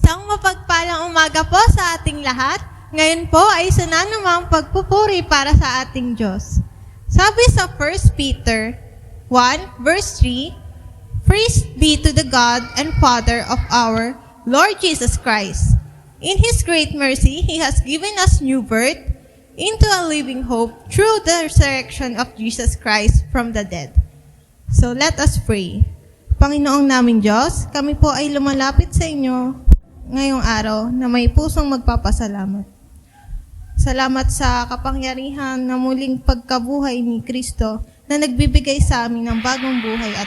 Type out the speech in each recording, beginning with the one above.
Isang mapagpalang umaga po sa ating lahat. Ngayon po ay isa na namang pagpupuri para sa ating Diyos. Sabi sa 1 Peter 1 verse 3, "Praise be to the God and Father of our Lord Jesus Christ. In His great mercy, He has given us new birth into a living hope through the resurrection of Jesus Christ from the dead." So let us pray. Panginoong naming Diyos, kami po ay lumalapit sa inyo ngayong araw na may pusong magpapasalamat. Salamat sa kapangyarihan na muling pagkabuhay ni Kristo na nagbibigay sa amin ng bagong buhay at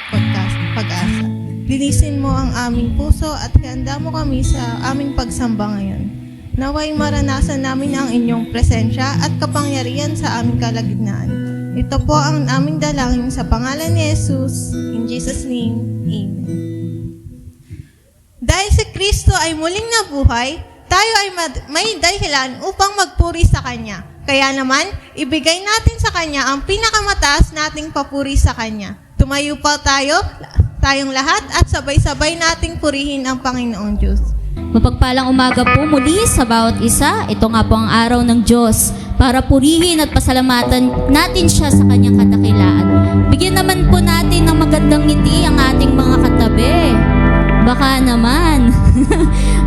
pag-asa. Linisin mo ang aming puso at handa mo kami sa aming pagsamba ngayon. Naway maranasan namin ang inyong presensya at kapangyarihan sa aming kalagitnaan. Ito po ang aming dalangin sa pangalan ni Jesus. In Jesus' name, Amen. Dahil si Kristo ay muling nabuhay, tayo ay may dahilan upang magpuri sa Kanya. Kaya naman, ibigay natin sa Kanya ang pinakamataas nating papuri sa Kanya. Tumayo pa tayong lahat at sabay-sabay nating purihin ang Panginoong Diyos. Mapagpalang umaga po muli sa bawat isa. Ito nga po ang araw ng Diyos para purihin at pasalamatan natin siya sa kanyang kadakilaan. Bigyan naman po natin ng magandang ngiti ang ating mga katabi. Baka naman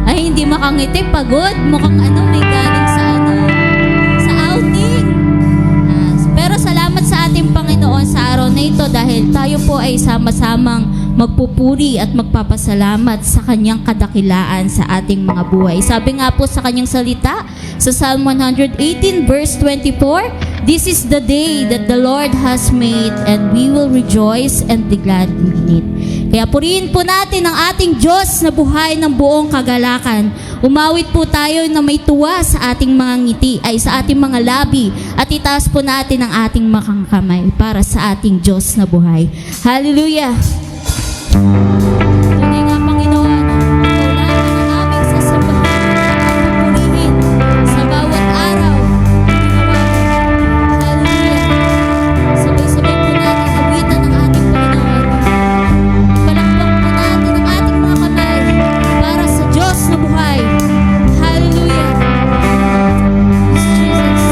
ay hindi makangiti, pagod, mukhang may galing sa outing. Pero salamat sa ating Panginoon sa araw na ito dahil tayo po ay sama-samang magpupuri at magpapasalamat sa kanyang kadakilaan sa ating mga buhay. Sabi nga po sa kanyang salita sa Psalm 118 verse 24, "This is the day that the Lord has made and we will rejoice and be glad in it." Kaya purihin po natin ang ating Diyos na buhay ng buong kagalakan. Umawit po tayo na may tuwa sa ating mga ngiti, ay sa ating mga labi, at itaas po natin ang ating mga kamay para sa ating Diyos na buhay. Hallelujah! Tunay nga, Panginoon, ikaw lang ang aming sasambahan at pupurihin sa bawat araw. Hallelujah! Sabay-sabay po natin awitan ang ating Panginoon. Palakpak po natin ang ating mga kamay para sa Diyos na buhay. Hallelujah! Yes, Jesus.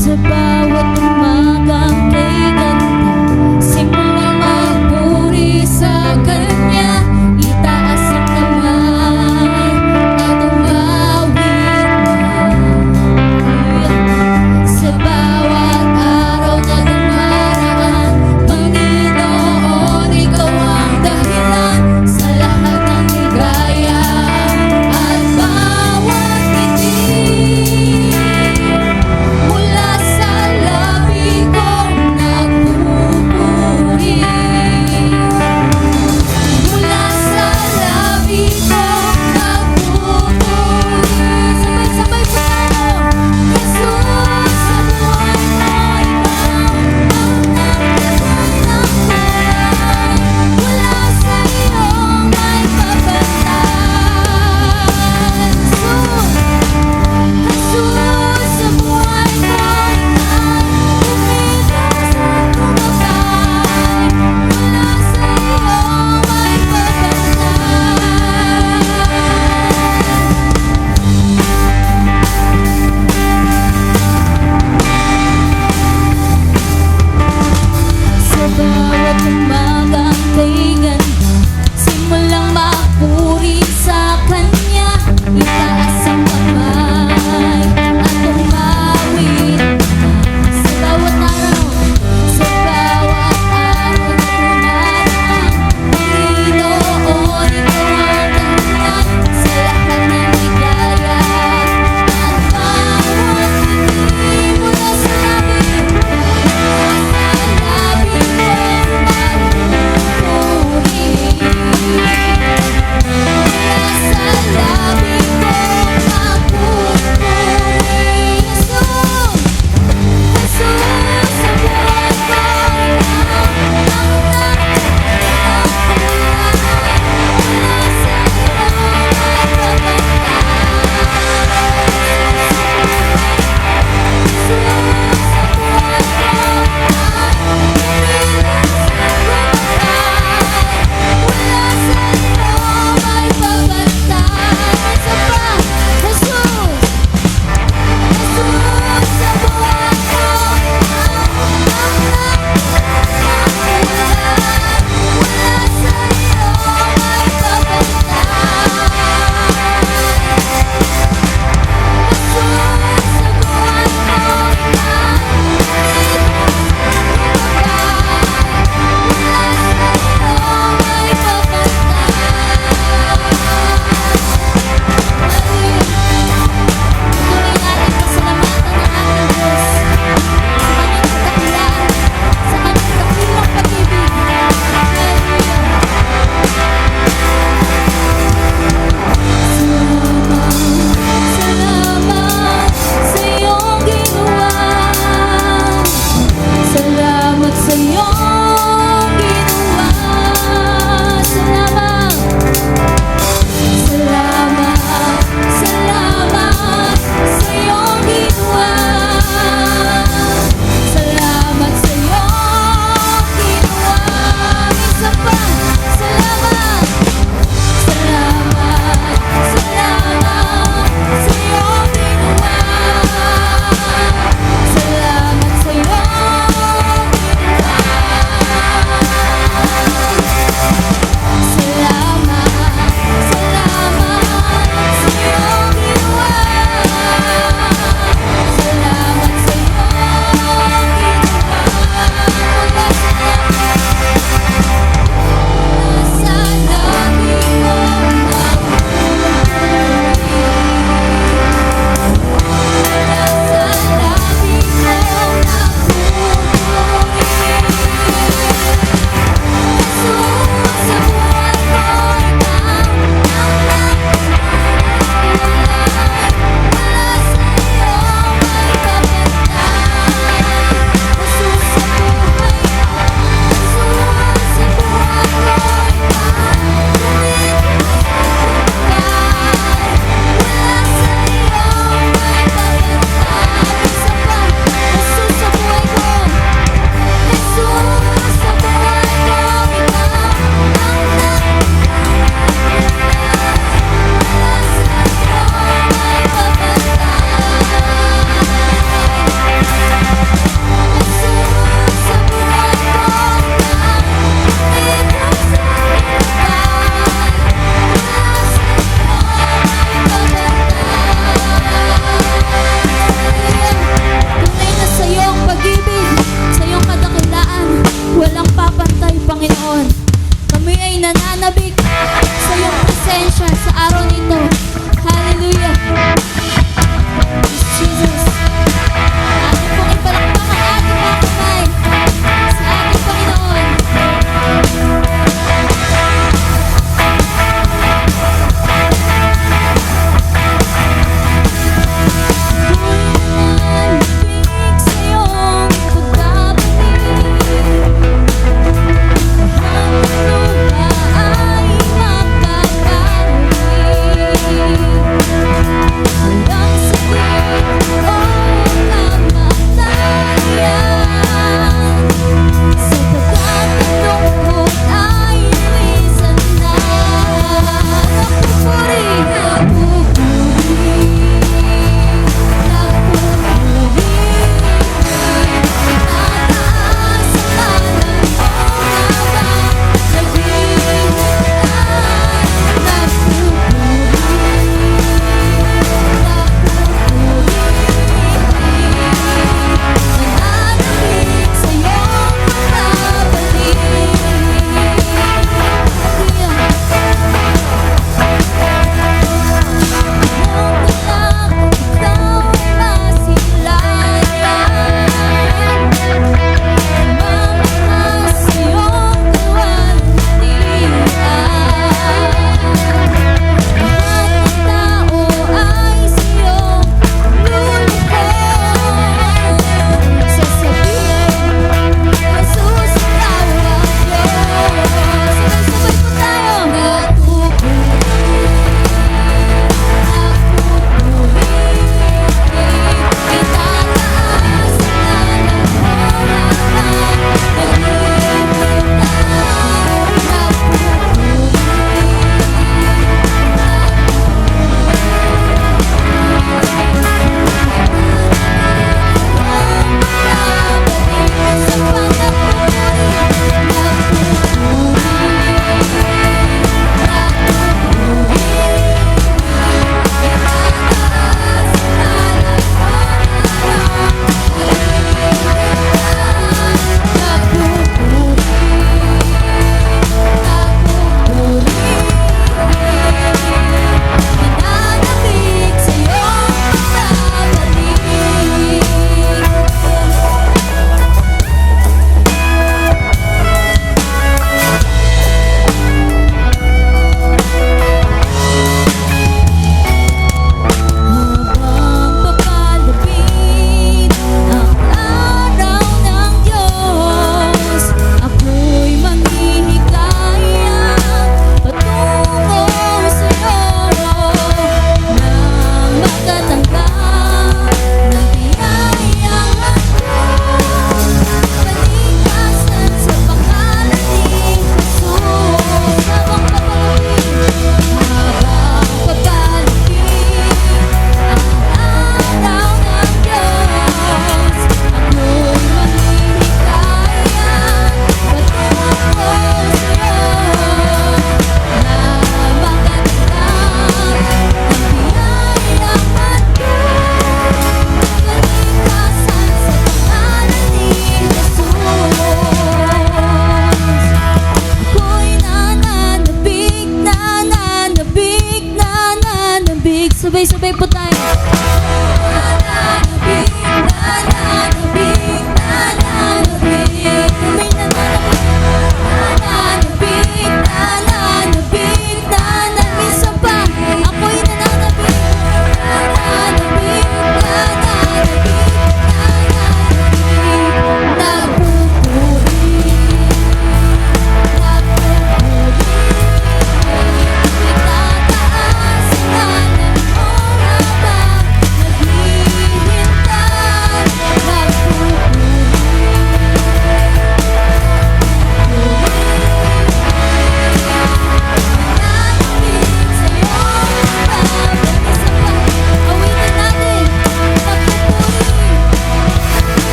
Sa bawat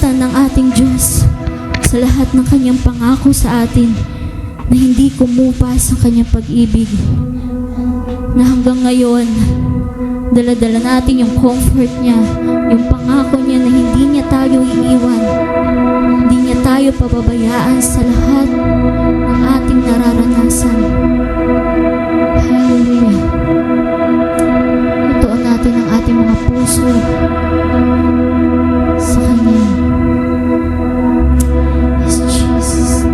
pamamagitan ng ating Diyos sa lahat ng kanyang pangako sa atin na hindi kumupas ang kanyang pag-ibig. Na hanggang ngayon, dala-dala natin yung comfort niya, yung pangako niya na hindi niya tayo iiwan, hindi niya tayo pababayaan sa lahat ng ating nararanasan. Hallelujah. Ituon natin ang ating mga puso sa Kanya. Yes, Jesus.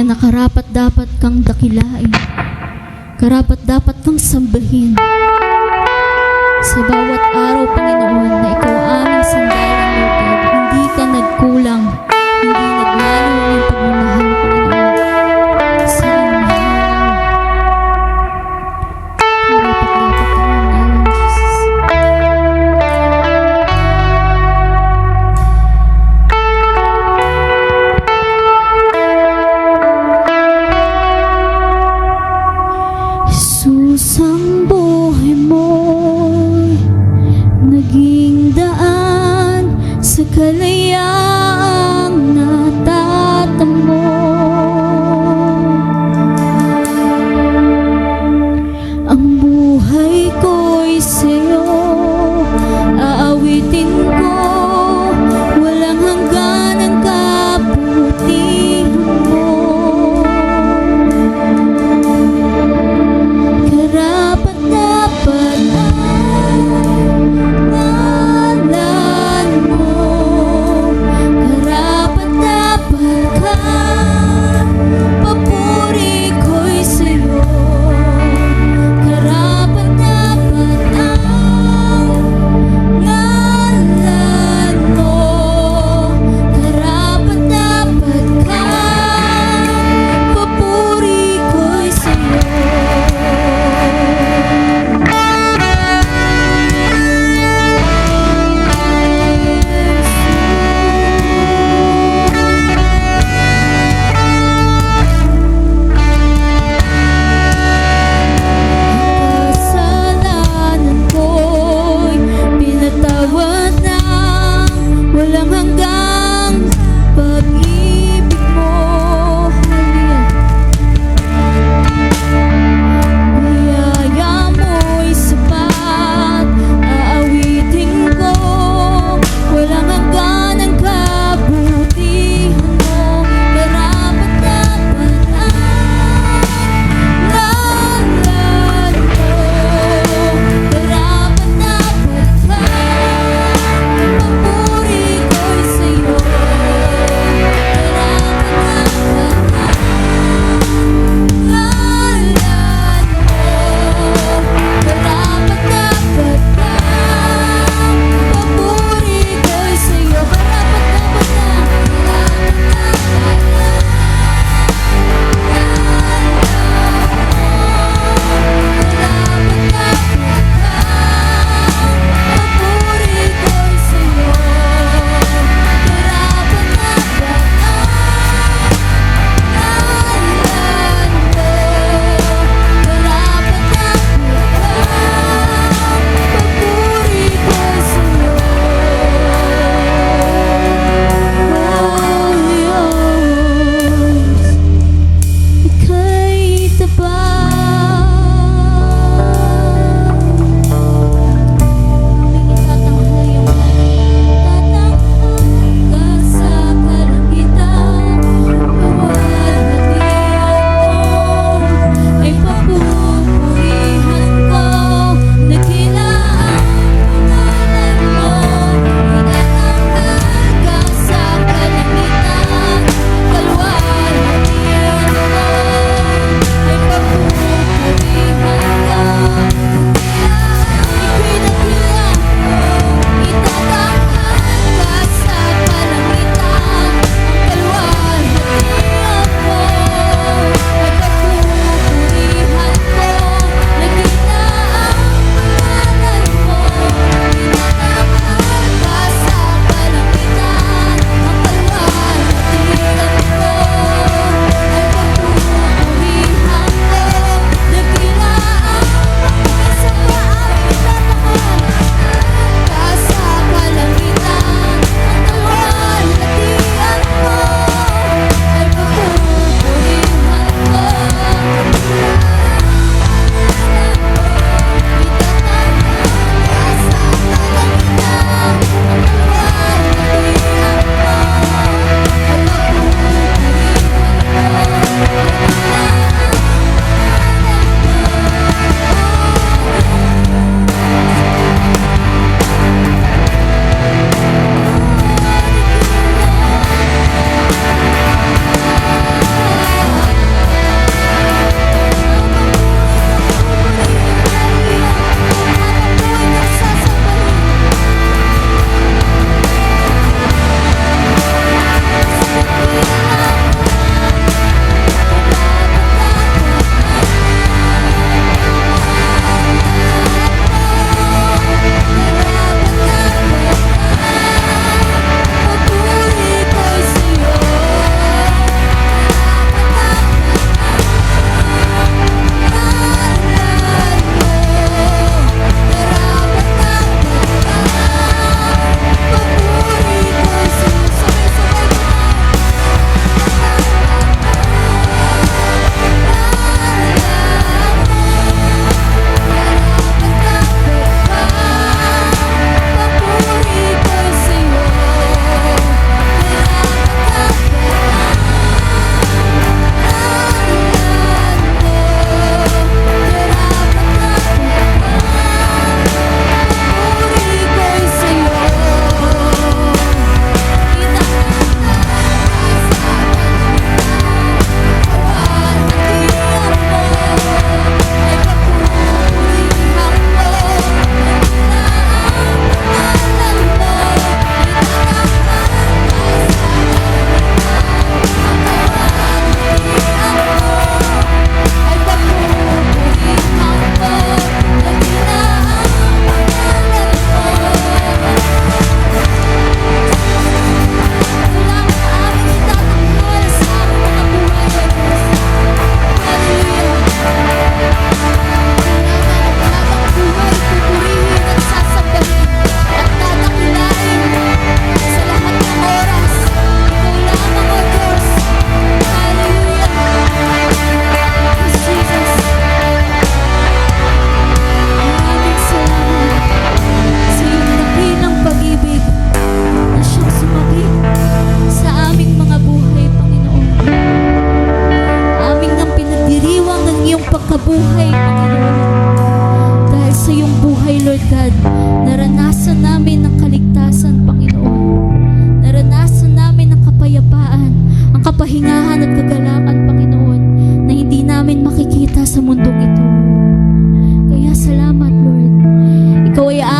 na karapat-dapat kang dakilain. Karapat-dapat kang sambahin. Sa bawat araw, Panginoon, na Ikaw aming sandalang lupad, hindi ka nagkulang, hindi nagnalo ang iyong pagmamahal, Panginoon. Sa iyong mahal. Karapat-dapat kang mangalan, Jesus. Jesus, ang buhay mo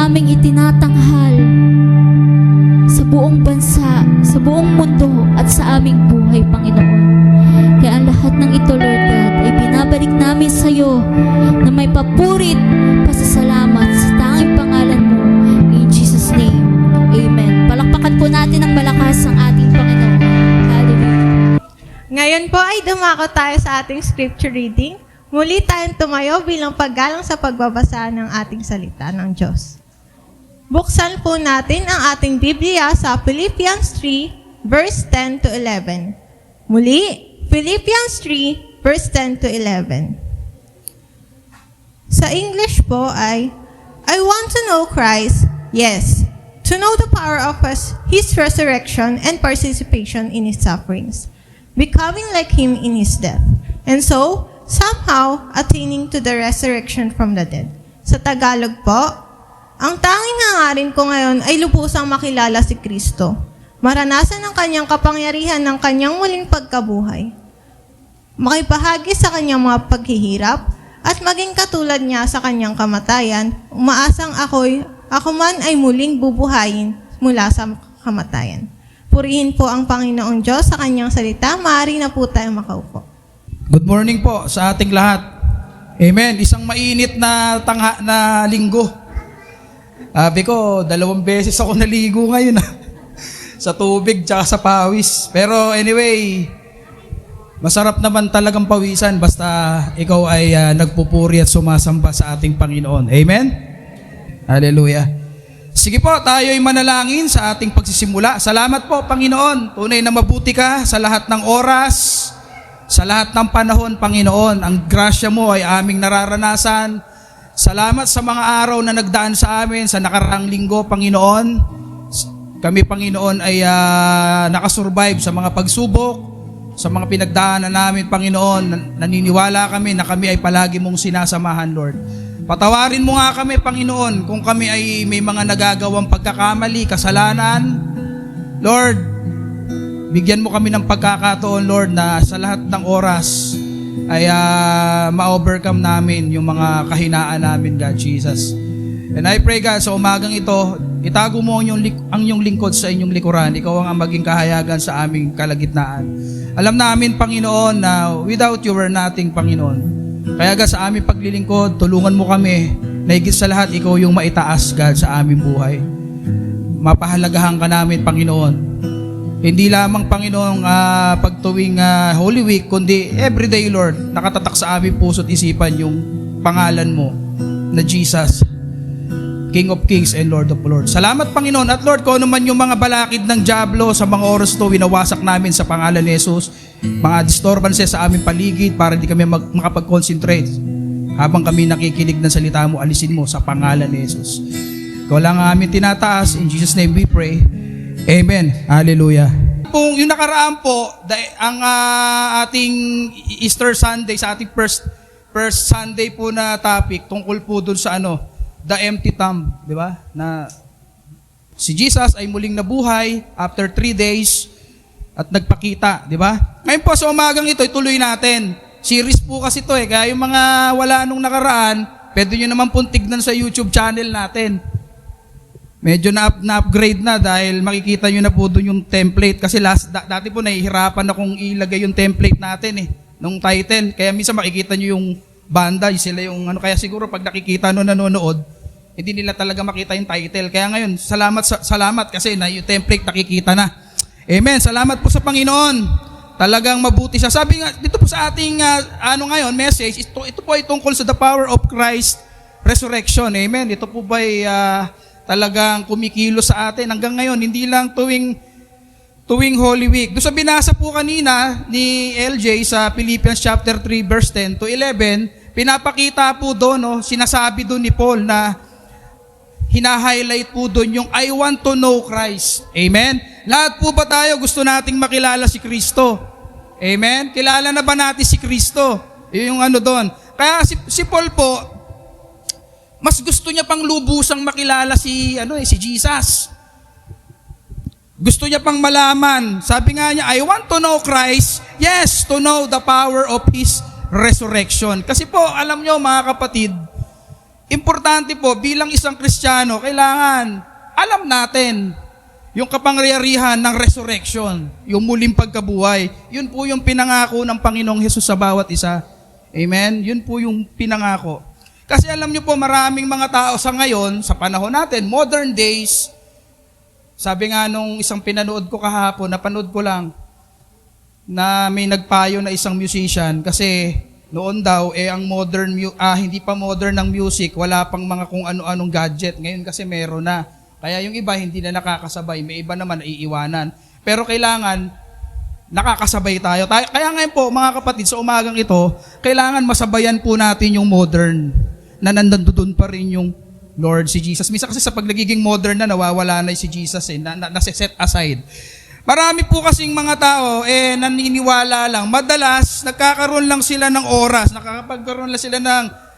naming itinatanghal sa buong bansa, sa buong mundo at sa aming buhay, Panginoon. Kaya ang lahat ng ito, Lord God, ay binabalik namin sa iyo na may papurit, pasasalamat sa tanging pangalan mo. In Jesus' name, Amen. Palakpakan po natin ng malakas ang ating Panginoon. Hallelujah. Ngayon po ay dumako tayo sa ating scripture reading. Muli tayong tumayo bilang paggalang sa pagbabasa ng ating salita ng Diyos. Buksan po natin ang ating Biblia sa Philippians 3, verse 10 to 11. Muli, Philippians 3, verse 10 to 11. Sa English po ay, I want to know Christ, yes, to know the power of His resurrection and participation in His sufferings, becoming like Him in His death, and so, somehow, attaining to the resurrection from the dead. Sa Tagalog po, ang tanging hangarin ko ngayon ay lubusang makilala si Kristo, maranasan ang kanyang kapangyarihan ng kanyang muling pagkabuhay, makibahagi sa kanyang mga paghihirap, at maging katulad niya sa kanyang kamatayan, umaasang ako man ay muling bubuhayin mula sa kamatayan. Purihin po ang Panginoong Diyos sa kanyang salita. Maaari na po tayo makaupo. Good morning po sa ating lahat. Amen. Isang mainit na linggo. Sabi ko, 2 beses ako naligo ngayon sa tubig tsaka sa pawis. Pero anyway, masarap naman talagang pawisan basta ikaw ay nagpupuri at sumasamba sa ating Panginoon. Amen? Hallelujah. Sige po, tayo ay manalangin sa ating pagsisimula. Salamat po, Panginoon. Tunay na mabuti ka sa lahat ng oras, sa lahat ng panahon, Panginoon. Ang grasya mo ay aming nararanasan. Salamat sa mga araw na nagdaan sa amin sa nakaraang linggo, Panginoon. Kami, Panginoon, ay nakasurvive sa mga pagsubok, sa mga pinagdaanan namin, Panginoon. Naniniwala kami na kami ay palagi mong sinasamahan, Lord. Patawarin mo nga kami, Panginoon, kung kami ay may mga nagagawang pagkakamali, kasalanan. Lord, bigyan mo kami ng pagkakataon, Lord, na sa lahat ng oras ay ma-overcome namin yung mga kahinaan namin, God Jesus. And I pray, God, sa umagang ito, itago mo ang iyong lingkod sa inyong likuran. Ikaw ang maging kahayagan sa aming kalagitnaan. Alam namin, Panginoon, na without you, we're nothing, Panginoon. Kaya, God, sa aming paglilingkod, tulungan mo kami na higit sa lahat, ikaw yung maitaas, God, sa aming buhay. Mapahalagahan ka namin, Panginoon. Hindi lamang, Panginoon, pagtuwing Holy Week, kundi everyday, Lord, nakatatak sa aming puso't isipan yung pangalan mo na Jesus, King of Kings and Lord of Lords. Salamat, Panginoon. At Lord, kung ano man yung mga balakid ng dyablo sa mga oras to, winawasak namin sa pangalan ni Jesus. Mga disturbances sa aming paligid para hindi kami makapag-concentrate. Habang kami nakikinig ng salita mo, alisin mo sa pangalan ni Jesus. Ikaw lang ang aming tinataas. In Jesus' name we pray. Amen. Hallelujah. Yung nakaraan po, ang ating Easter Sunday, sa ating first Sunday po na topic, tungkol po dun sa the empty tomb, di ba? Na si Jesus ay muling nabuhay after 3 days at nagpakita, di ba? Ngayon po sa umagang ito, ituloy natin. Series po kasi ito kaya yung mga wala nung nakaraan, pwede nyo naman pong tignan sa YouTube channel natin. Medyo na-upgrade na dahil makikita nyo na po doon yung template. Kasi dati po nahihirapan na kung ilagay yung template natin nung title. Kaya minsan makikita nyo yung banda, sila yung kaya siguro pag nakikita nung nanonood, hindi nila talaga makita yung title. Kaya ngayon, salamat kasi na yung template nakikita na. Amen. Salamat po sa Panginoon. Talagang mabuti siya. Sabi nga, dito po sa ating ngayon, message, ito po ay tungkol sa the power of Christ resurrection. Amen. Ito po ba ay talagang kumikilo sa atin hanggang ngayon, hindi lang tuwing Holy Week. Doon sa binasa po kanina ni LJ sa Philippians chapter 3 verse 10 to 11, pinapakita po doon, sinasabi doon ni Paul na hina-highlight po doon yung I want to know Christ. Amen? Lahat po ba tayo gusto nating makilala si Kristo? Amen? Kilala na ba natin si Kristo? Yung doon. Kaya si Paul po, mas gusto niya pang lubusang makilala si Jesus. Gusto niya pang malaman. Sabi nga niya, I want to know Christ, yes, to know the power of His resurrection. Kasi po, alam nyo mga kapatid, importante po, bilang isang Kristiyano, kailangan alam natin yung kapangyarihan ng resurrection, yung muling pagkabuhay. Yun po yung pinangako ng Panginoong Hesus sa bawat isa. Amen? Yun po yung pinangako. Kasi alam nyo po, maraming mga tao sa ngayon, sa panahon natin, modern days, sabi nga nung isang pinanood ko kahapon, napanood ko lang, na may nagpayo na isang musician kasi noon daw ang hindi pa modern ng music, wala pang mga kung ano-anong gadget. Ngayon kasi meron na. Kaya yung iba hindi na nakakasabay, may iba naman naiiwanan. Pero kailangan nakakasabay tayo. Kaya ngayon po mga kapatid, sa umagang ito, kailangan masabayan po natin yung modern na nandun pa rin yung Lord si Jesus. Minsan kasi sa pagiging modern na nawawala na si Jesus nase-set aside. Marami po kasing mga tao naniniwala lang. Madalas nagkakaroon lang sila ng oras,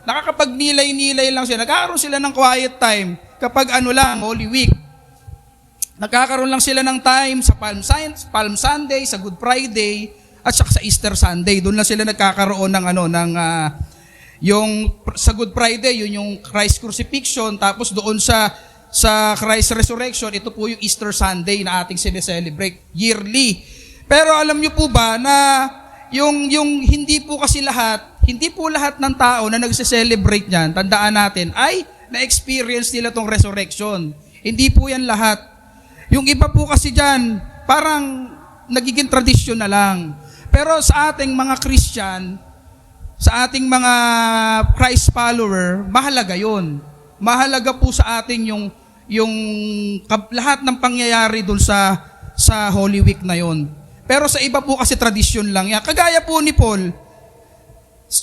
nakakapagnilay-nilay lang sila. Nagkakaroon sila ng quiet time kapag Holy Week. Nagkakaroon lang sila ng time sa Palm Sunday, sa Good Friday, at saka sa Easter Sunday. Doon lang sila nagkakaroon ng yung sa Good Friday, yun yung Christ crucifixion, tapos doon sa Christ resurrection, ito po yung Easter Sunday na ating sineselebrate yearly. Pero alam niyo po ba na yung hindi po lahat ng tao na nagse-celebrate niyan, tandaan natin, ay na-experience nila tong resurrection. Hindi po yan lahat. Yung iba po kasi dyan, parang nagiging tradisyon na lang. Pero sa ating mga Christian, sa ating mga Christ follower, mahalaga yun. Mahalaga po sa atin yung lahat ng pangyayari dun sa Holy Week na yun. Pero sa iba po kasi tradisyon lang yan. Kagaya po ni Paul,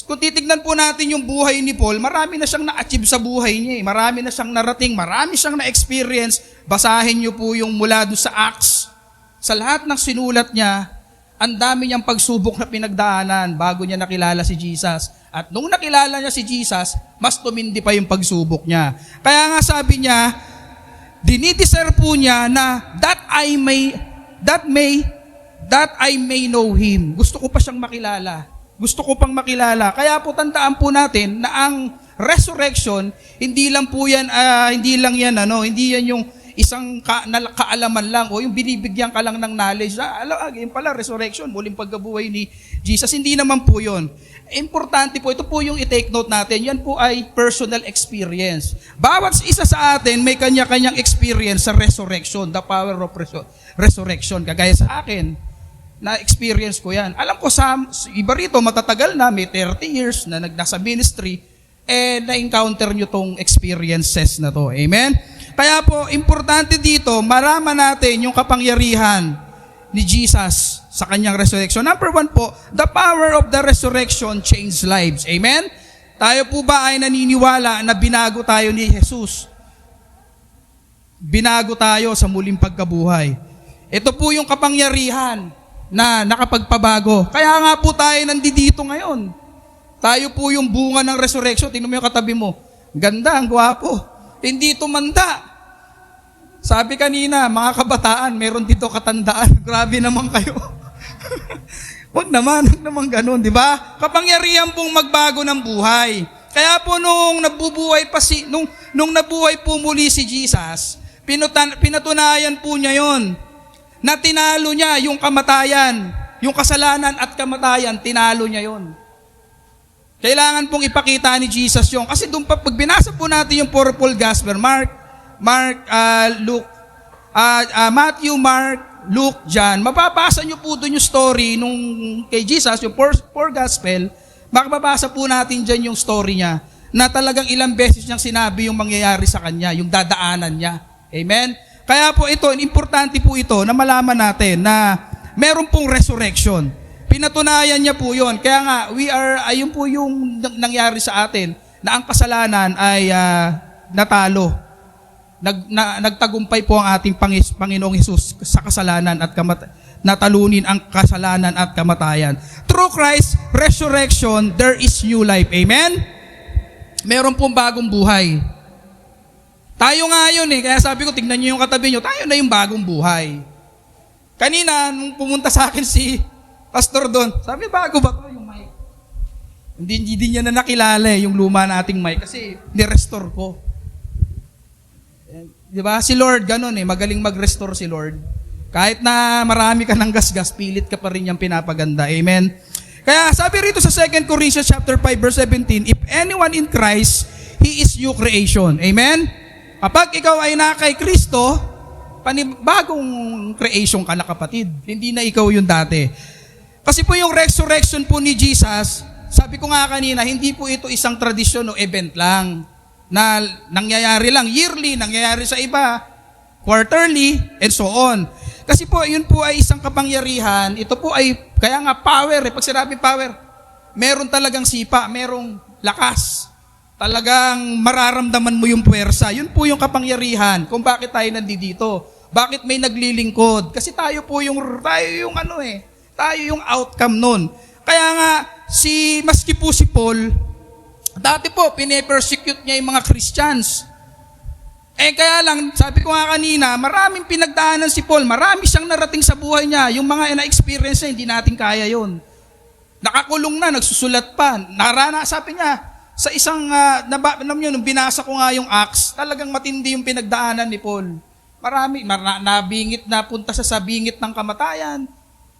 kung titignan po natin yung buhay ni Paul, marami na siyang na-achieve sa buhay niya. Marami na siyang narating, marami siyang na-experience. Basahin niyo po yung mula doon sa Acts. Sa lahat ng sinulat niya, ang dami niyang pagsubok na pinagdaanan bago niya nakilala si Jesus. At nung nakilala niya si Jesus, mas tumindi pa yung pagsubok niya. Kaya nga sabi niya, dinideserve po niya na that I may know Him. Gusto ko pa siyang makilala. Gusto ko pang makilala. Kaya po tandaan po natin na ang resurrection, hindi lang yan yung isang kaalaman lang o yung binibigyan ka lang ng knowledge. Yun pala, resurrection, muling pagkabuhay ni Jesus. Hindi naman po yun. Importante po, ito po yung i-take note natin. Yan po ay personal experience. Bawat isa sa atin may kanya-kanyang experience sa resurrection, the power of resurrection. Kagaya sa akin, na-experience ko yan. Alam ko sa iba rito, matatagal na, may 30 years na nasa ministry, na-encounter nyo tong experiences na to. Amen? Kaya po, importante dito, maraman natin yung kapangyarihan ni Jesus sa kanyang resurrection. Number 1 po, the power of the resurrection changed lives. Amen? Tayo po ba ay naniniwala na binago tayo ni Jesus? Binago tayo sa muling pagkabuhay. Ito po yung kapangyarihan na nakapagpabago. Kaya nga po tayo nandito ngayon. Tayo po yung bunga ng resurrection. Tingnan mo yung katabi mo. Ganda, ang gwapo. Hindi tumanda. Sabi kanina, mga kabataan, meron dito katandaan. Grabe naman kayo. Huwag naman ganun, di ba? Kapangyarihan pong magbago ng buhay. Kaya po nung nabubuhay po muli si Jesus, pinatunayan po niya yon na tinalo niya yung kamatayan, yung kasalanan at kamatayan, tinalo niya yon. Kailangan pong ipakita ni Jesus yung, kasi doon pag binasa po natin yung purple gospel, Matthew, Mark, Luke, John, mapapasa nyo po doon yung story nung kay Jesus, yung four gospel, makapapasa po natin dyan yung story niya, na talagang ilang beses niyang sinabi yung mangyayari sa kanya, yung dadaanan niya. Amen? Kaya po ito, importante po ito na malaman natin na meron pong resurrection. Pinatunayan niya po yun. Kaya nga, ayun po yung nangyari sa atin, na ang kasalanan ay natalo. Nagtagumpay po ang ating Panginoong Hesus sa kasalanan at natalunin ang kasalanan at kamatayan. Through Christ's resurrection, there is new life. Amen? Meron pong bagong buhay. Tayo nga yun kaya sabi ko, tignan nyo yung katabi nyo, tayo na yung bagong buhay. Kanina, nung pumunta sa akin si Pastor doon, sabi, bago ba ito yung mic? Hindi niya na nakilala yung luma nating mic kasi ni-restore ko. Di ba? Si Lord, ganun magaling mag-restore si Lord. Kahit na marami ka ng gasgas, pilit ka pa rin niyang pinapaganda. Amen? Kaya sabi rito sa 2 Corinthians chapter 5 verse 17, if anyone in Christ, he is new creation. Amen? Kapag ikaw ay na kay Kristo, bagong creation ka na kapatid. Hindi na ikaw yung dati. Kasi po yung resurrection po ni Jesus, sabi ko nga kanina, hindi po ito isang tradisyon o event lang na nangyayari lang yearly, nangyayari sa iba, quarterly, and so on. Kasi po, yun po ay isang kapangyarihan. Ito po ay, kaya nga power. Pag sinabi power, meron talagang sipa, merong lakas. Talagang mararamdaman mo yung puwersa. Yun po yung kapangyarihan kung bakit tayo nandito. Bakit may naglilingkod? Kasi tayo yung outcome nun. Kaya nga, maski po si Paul, dati po, pine-persecute niya yung mga Christians. Kaya lang, sabi ko nga kanina, maraming pinagdaanan si Paul, marami siyang narating sa buhay niya. Yung mga na-experience niya, hindi natin kaya yon. Nakakulong na, nagsusulat pa. Sabi niya, sa isang, nung binasa ko nga yung Acts, talagang matindi yung pinagdaanan ni Paul. Nabingit na punta sa bingit ng kamatayan,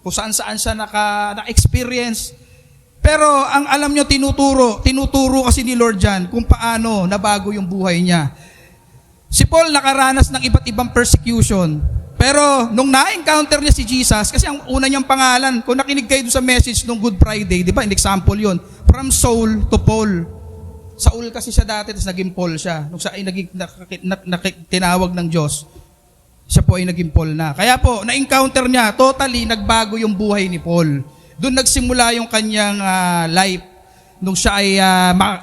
kung saan-saan siya na-experience. Pero ang alam nyo, tinuturo kasi ni Lord John kung paano nabago yung buhay niya. Si Paul nakaranas ng iba't ibang persecution. Pero nung na-encounter niya si Jesus, kasi ang una niyang pangalan, kung nakinig kayo sa message nung Good Friday, di ba, in example yon, from Saul to Paul. Saul kasi siya dati, tapos naging Paul siya. Nung siya ay tinawag ng Diyos, siya po ay naging Paul na. Kaya po, na-encounter niya, totally nagbago yung buhay ni Paul. Doon nagsimula yung kanyang life. Nung siya ay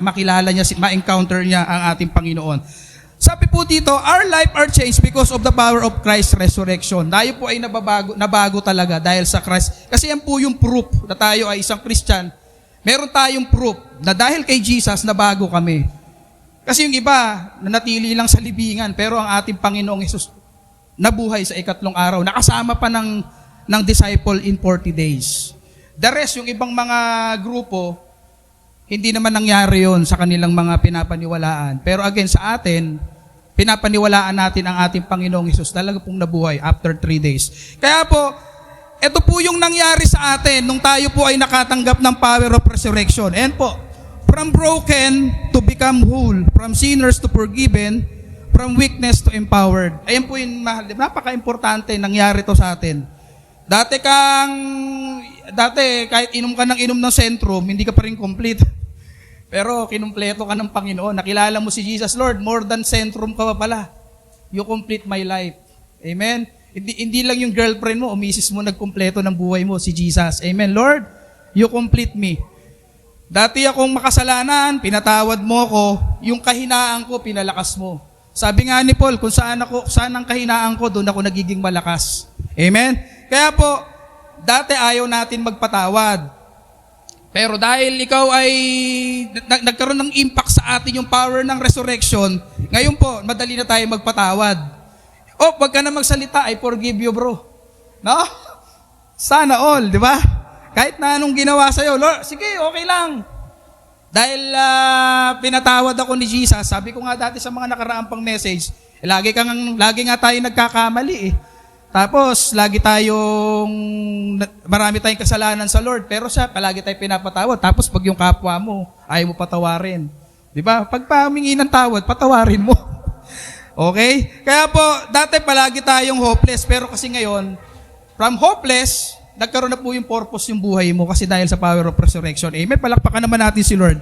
makilala niya, ma-encounter niya ang ating Panginoon. Sabi po dito, our life are changed because of the power of Christ's resurrection. Tayo po ay nabago talaga dahil sa Christ. Kasi yan po yung proof na tayo ay isang Christian. Meron tayong proof na dahil kay Jesus, nabago kami. Kasi yung iba, nanatili lang sa libingan, pero ang ating Panginoong Hesus nabuhay sa ikatlong araw. Nakasama pa ng disciple in 40 days. The rest, yung ibang mga grupo, hindi naman nangyari yon sa kanilang mga pinapaniwalaan. Pero again, sa atin, pinapaniwalaan natin ang ating Panginoong Hesus. Talaga pong nabuhay after 3 days. Kaya po, ito po yung nangyari sa atin nung tayo po ay nakatanggap ng power of resurrection. And po, from broken to become whole, from sinners to forgiven, from weakness to empowered. Ayan po yung napaka-importante nangyari to sa atin. Dati kahit inom ka ng Centrum, hindi ka pa rin complete. Pero kinumpleto ka ng Panginoon. Nakilala mo si Jesus, Lord, more than Centrum ka pa pala. You complete my life. Amen? Hindi lang yung girlfriend mo o misis mo nagkumpleto ng buhay mo, si Jesus. Amen? Lord, you complete me. Dati akong makasalanan, pinatawad mo ako. Yung kahinaan ko, pinalakas mo. Sabi nga ni Paul, kung saan ang kahinaan ko, doon ako nagiging malakas. Amen? Kaya po, dati ayaw natin magpatawad. Pero dahil ikaw ay nagkaroon ng impact sa atin yung power ng resurrection, ngayon po, madali na tayo magpatawad. Wag ka na magsalita, I forgive you, bro. No? Sana all, di ba? Kahit na anong ginawa sa'yo, Lord, sige, okay lang. Dahil pinatawad ako ni Jesus, sabi ko nga dati sa mga nakaraang pang message, lagi nga tayo nagkakamali eh. Tapos, marami tayong kasalanan sa Lord, pero siya, palagi tayong pinapatawad. Tapos, pag yung kapwa mo, ayaw mo patawarin. Di ba? Pag pamingi ng tawad, patawarin mo. Okay? Kaya po, dati palagi tayong hopeless, pero kasi ngayon, from hopeless, nagkaroon na po yung purpose yung buhay mo kasi dahil sa power of resurrection. Amen? Palakpakan naman natin si Lord.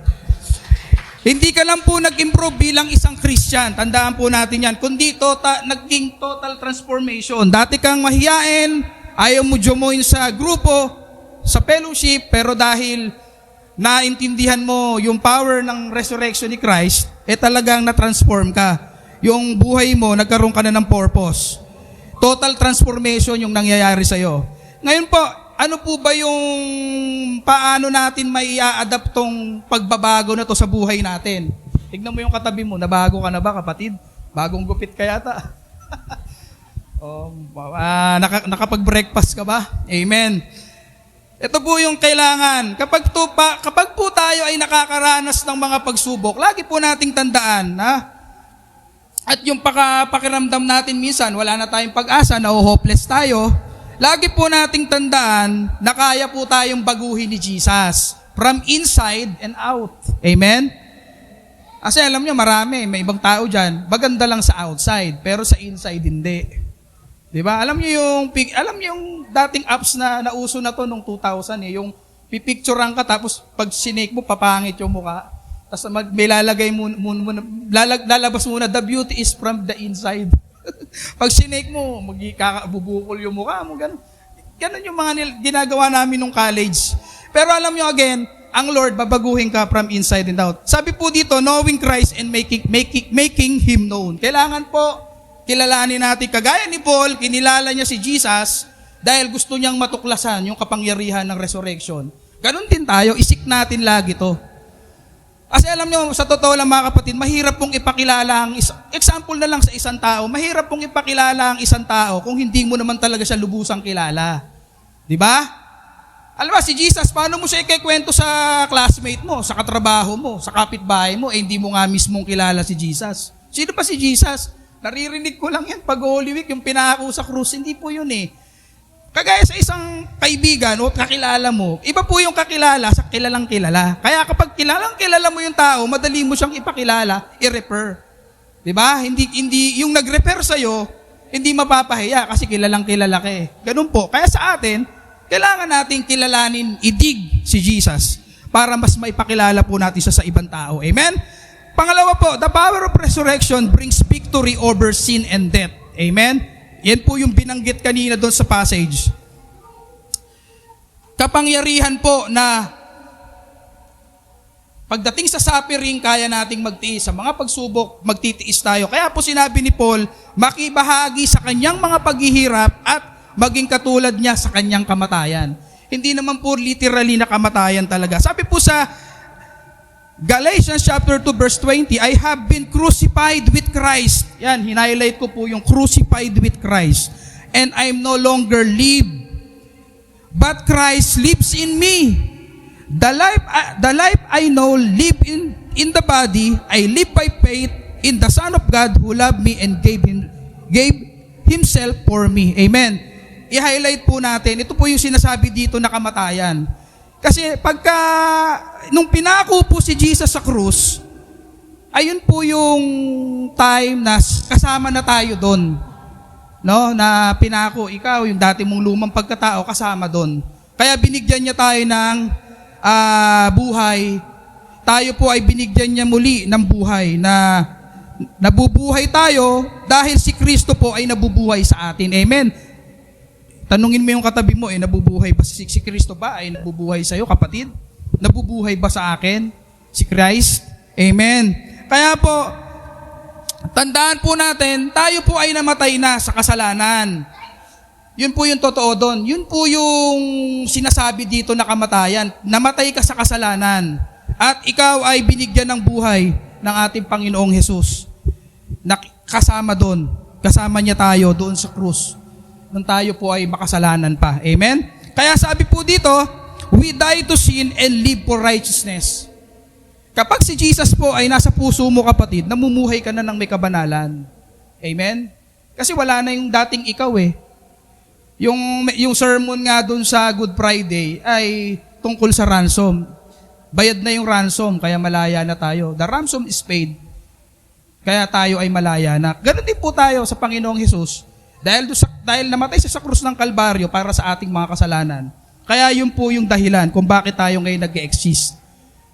Hindi ka lang po nag-improve bilang isang Christian. Tandaan po natin yan. Kundi naging total transformation. Dati kang mahiyain, ayaw mo join sa grupo, sa fellowship, pero dahil naintindihan mo yung power ng resurrection ni Christ, talagang na-transform ka. Yung buhay mo, nagkaroon ka na ng purpose. Total transformation yung nangyayari sa'yo. Ngayon po, ano po ba yung paano natin mai adapt tong pagbabago na to sa buhay natin? Tignan mo yung katabi mo, nabago ka na ba kapatid? Bagong gupit ka yata. Nakapag-breakfast ka ba? Amen. Ito po yung kailangan. Kapag po tayo ay nakakaranas ng mga pagsubok, lagi po nating tandaan, at yung pakiramdam natin minsan, wala na tayong pag-asa, hopeless tayo, lagi po nating tandaan na kaya po tayong baguhin ni Jesus from inside and out. Amen? Kasi alam nyo, may ibang tao dyan, maganda lang sa outside, pero sa inside hindi. Diba? Alam niyo yung dating apps na nauso na to nung 2000 yung pipicturean ka tapos pag sinake mo papangit yung mukha. Tapos may lalagay lalabas muna, the beauty is from the inside. Pag sinake mo, bubukol yung mukha mo, ganun. Ganun yung mga ginagawa namin nung college. Pero alam niyo again, ang Lord babaguhin ka from inside and out. Sabi po dito, knowing Christ and making Him known. Kailangan po kilalanin natin, kagaya ni Paul, kinilala niya si Jesus dahil gusto niyang matuklasan yung kapangyarihan ng resurrection. Ganon din tayo, isik natin lagi to. Kasi alam niyo, sa totoo lang mga kapatid, mahirap pong ipakilala example na lang sa isang tao, mahirap pong ipakilala ang isang tao kung hindi mo naman talaga siya lubusang kilala. Di ba? Alam mo, si Jesus, paano mo siya ikikwento sa classmate mo, sa katrabaho mo, sa kapitbahay mo, hindi mo nga mismong kilala si Jesus. Sino pa si Jesus? Naririnig ko lang yan pag Holy Week, yung pinako sa krus, hindi po yun eh. Kagaya sa isang kaibigan o kakilala mo, iba po yung kakilala sa kilalang kilala. Kaya kapag kilalang kilala mo yung tao, madali mo siyang ipakilala, i-refer. Diba? Hindi, yung nag-refer sa'yo, hindi mapapahiya kasi kilalang kilala ka eh. Ganun po. Kaya sa atin, kailangan nating kilalanin, idig si Jesus para mas maipakilala po natin siya sa ibang tao. Amen? Pangalawa po, the power of resurrection brings victory over sin and death. Amen? Yan po yung binanggit kanina doon sa passage. Kapangyarihan po na pagdating sa suffering, kaya nating magtiis. Sa mga pagsubok, magtitiis tayo. Kaya po sinabi ni Paul, makibahagi sa kanyang mga paghihirap at maging katulad niya sa kanyang kamatayan. Hindi naman po literally na kamatayan talaga. Sabi po sa Galatians chapter 2 verse 20, I have been crucified with Christ. Yan, hinighlight ko po yung crucified with Christ. And I'm no longer live, but Christ lives in me. The life I know live in the body, I live by faith in the Son of God who loved me and gave Himself for me. Amen. I-highlight po natin, ito po yung sinasabi dito na kamatayan. Kasi nung pinako po si Jesus sa krus, ayun po yung time na kasama na tayo doon. No? Na pinako, ikaw, yung dati mong lumang pagkatao, kasama doon. Kaya binigyan niya tayo ng buhay. Tayo po ay binigyan niya muli ng buhay na nabubuhay tayo dahil si Kristo po ay nabubuhay sa atin. Amen. Tanungin mo yung katabi mo, nabubuhay ba si Kristo ba ay nabubuhay sa iyo, kapatid? Nabubuhay ba sa akin si Christ? Amen. Kaya po, tandaan po natin, tayo po ay namatay na sa kasalanan. Yun po yung totoo doon. Yun po yung sinasabi dito na kamatayan. Namatay ka sa kasalanan. At ikaw ay binigyan ng buhay ng ating Panginoong Jesus. Kasama doon. Kasama niya tayo doon sa krus. Nung tayo po ay makasalanan pa. Amen? Kaya sabi po dito, we die to sin and live for righteousness. Kapag si Jesus po ay nasa puso mo, kapatid, namumuhay ka na ng may kabanalan. Amen? Kasi wala na yung dating ikaw eh. Yung sermon nga dun sa Good Friday ay tungkol sa ransom. Bayad na yung ransom, kaya malaya na tayo. The ransom is paid. Kaya tayo ay malaya na. Ganon din po tayo sa Panginoong Hesus. Dahil namatay siya sa krus ng Kalbaryo para sa ating mga kasalanan. Kaya yun po yung dahilan kung bakit tayo ngayon nag-exist.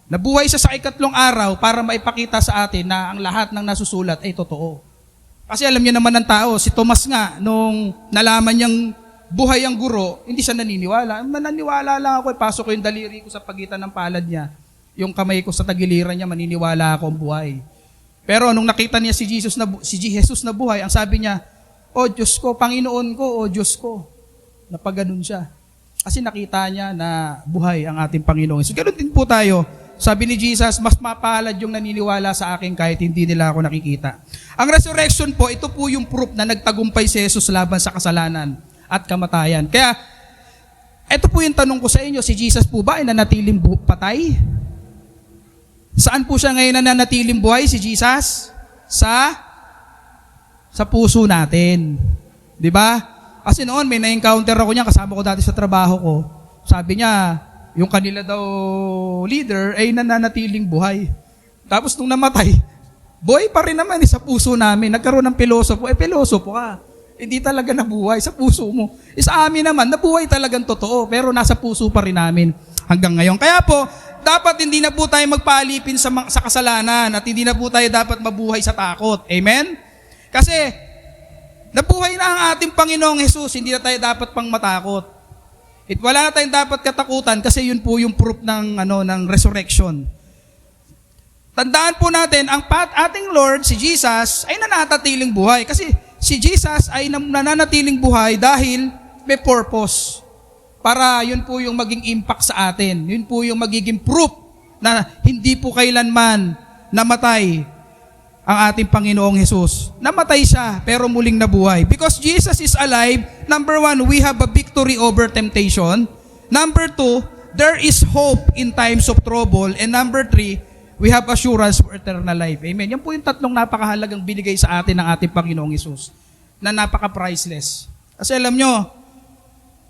Nabuhay siya sa ikatlong araw para maipakita sa atin na ang lahat ng nasusulat ay totoo. Kasi alam niyo naman ng tao, si Tomas nga, nung nalaman niyang buhay ang guro, hindi siya naniniwala. Mananiwala lang ako, pasok ko yung daliri ko sa pagitan ng palad niya. Yung kamay ko sa tagiliran niya, maniniwala ako ang buhay. Pero nung nakita niya si Jesus na buhay, ang sabi niya, O Diyos ko, Panginoon ko, O Diyos ko. Napaganon siya. Kasi nakita niya na buhay ang ating Panginoon. So, ganoon din po tayo. Sabi ni Jesus, mas mapalad yung naniniwala sa akin kahit hindi nila ako nakikita. Ang resurrection po, ito po yung proof na nagtagumpay si Jesus laban sa kasalanan at kamatayan. Kaya, Ito po yung tanong ko sa inyo, si Jesus po ba ay nanatiling patay? Saan po siya ngayon nananatiling buhay, si Jesus? Sa puso natin. Di ba? Kasi noon, may na-encounter ako niya, kasama ko dati sa trabaho ko. Sabi niya, yung kanila daw leader ay nananatiling buhay. Tapos nung namatay, buhay pa rin naman sa puso namin. Nagkaroon ng pilosopo. Pilosopo ka. Hindi talaga nabuhay sa puso mo. Sa amin naman, nabuhay talagang totoo, pero nasa puso pa rin namin hanggang ngayon. Kaya po, dapat hindi na po tayo magpaalipin sa kasalanan at hindi na po tayo dapat mabuhay sa takot. Amen? Kasi, nabuhay na ang ating Panginoong Jesus, hindi na tayo dapat pang matakot. Wala na tayong dapat katakutan kasi yun po yung proof ng resurrection. Tandaan po natin, ang ating Lord, si Jesus, ay nananatiling buhay. Kasi si Jesus ay nananatiling buhay dahil may purpose. Para yun po yung maging impact sa atin. Yun po yung magiging proof na hindi po kailanman namatay ang ating Panginoong Jesus. Namatay siya, pero muling nabuhay. Because Jesus is alive, number 1, we have a victory over temptation. Number 2, there is hope in times of trouble. And number 3, we have assurance for eternal life. Amen. Yan po yung tatlong napakahalagang binigay sa atin ng ating Panginoong Hesus na napaka-priceless. Kasi alam nyo,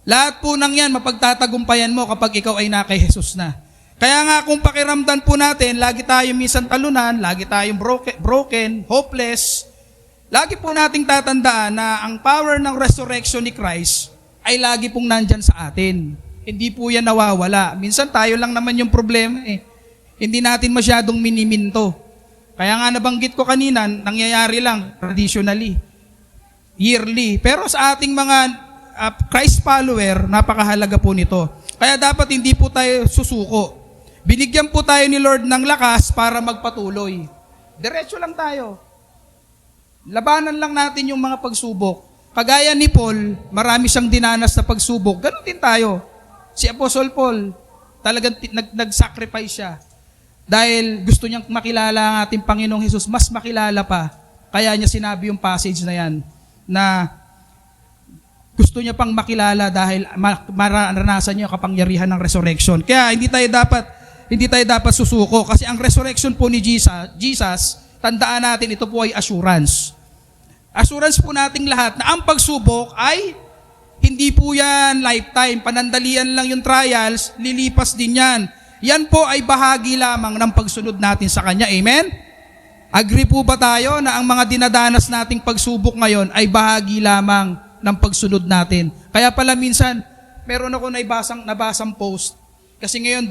lahat po ng yan mapagtatagumpayan mo kapag ikaw ay na kay Jesus na. Kaya nga kung pakiramdam po natin, lagi tayo minsan talunan, lagi tayong broken, hopeless, lagi po nating tatandaan na ang power ng resurrection ni Christ ay lagi pong nandyan sa atin. Hindi po yan nawawala. Minsan tayo lang naman yung problema eh. Hindi natin masyadong miniminto. Kaya nga nabanggit ko kanina, nangyayari lang traditionally, yearly. Pero sa ating mga Christ follower, napakahalaga po nito. Kaya dapat hindi po tayo susuko. Binigyan po tayo ni Lord ng lakas para magpatuloy. Diretso lang tayo. Labanan lang natin yung mga pagsubok. Kagaya ni Paul, marami siyang dinanas na pagsubok. Ganon din tayo. Si Apostle Paul, talagang nag-sacrifice siya. Dahil gusto niyang makilala ang ating Panginoong Hesus, mas makilala pa. Kaya niya sinabi yung passage na yan, na gusto niya pang makilala dahil maranasan niya yung kapangyarihan ng resurrection. Kaya hindi tayo dapat susuko. Kasi ang resurrection po ni Jesus, tandaan natin, ito po ay assurance. Assurance po nating lahat na ang pagsubok ay hindi po yan lifetime. Panandalian lang yung trials, lilipas din yan. Yan po ay bahagi lamang ng pagsunod natin sa Kanya. Amen? Agree po ba tayo na ang mga dinadanas nating pagsubok ngayon ay bahagi lamang ng pagsunod natin? Kaya pala minsan, meron ako nabasang post. Kasi ngayon,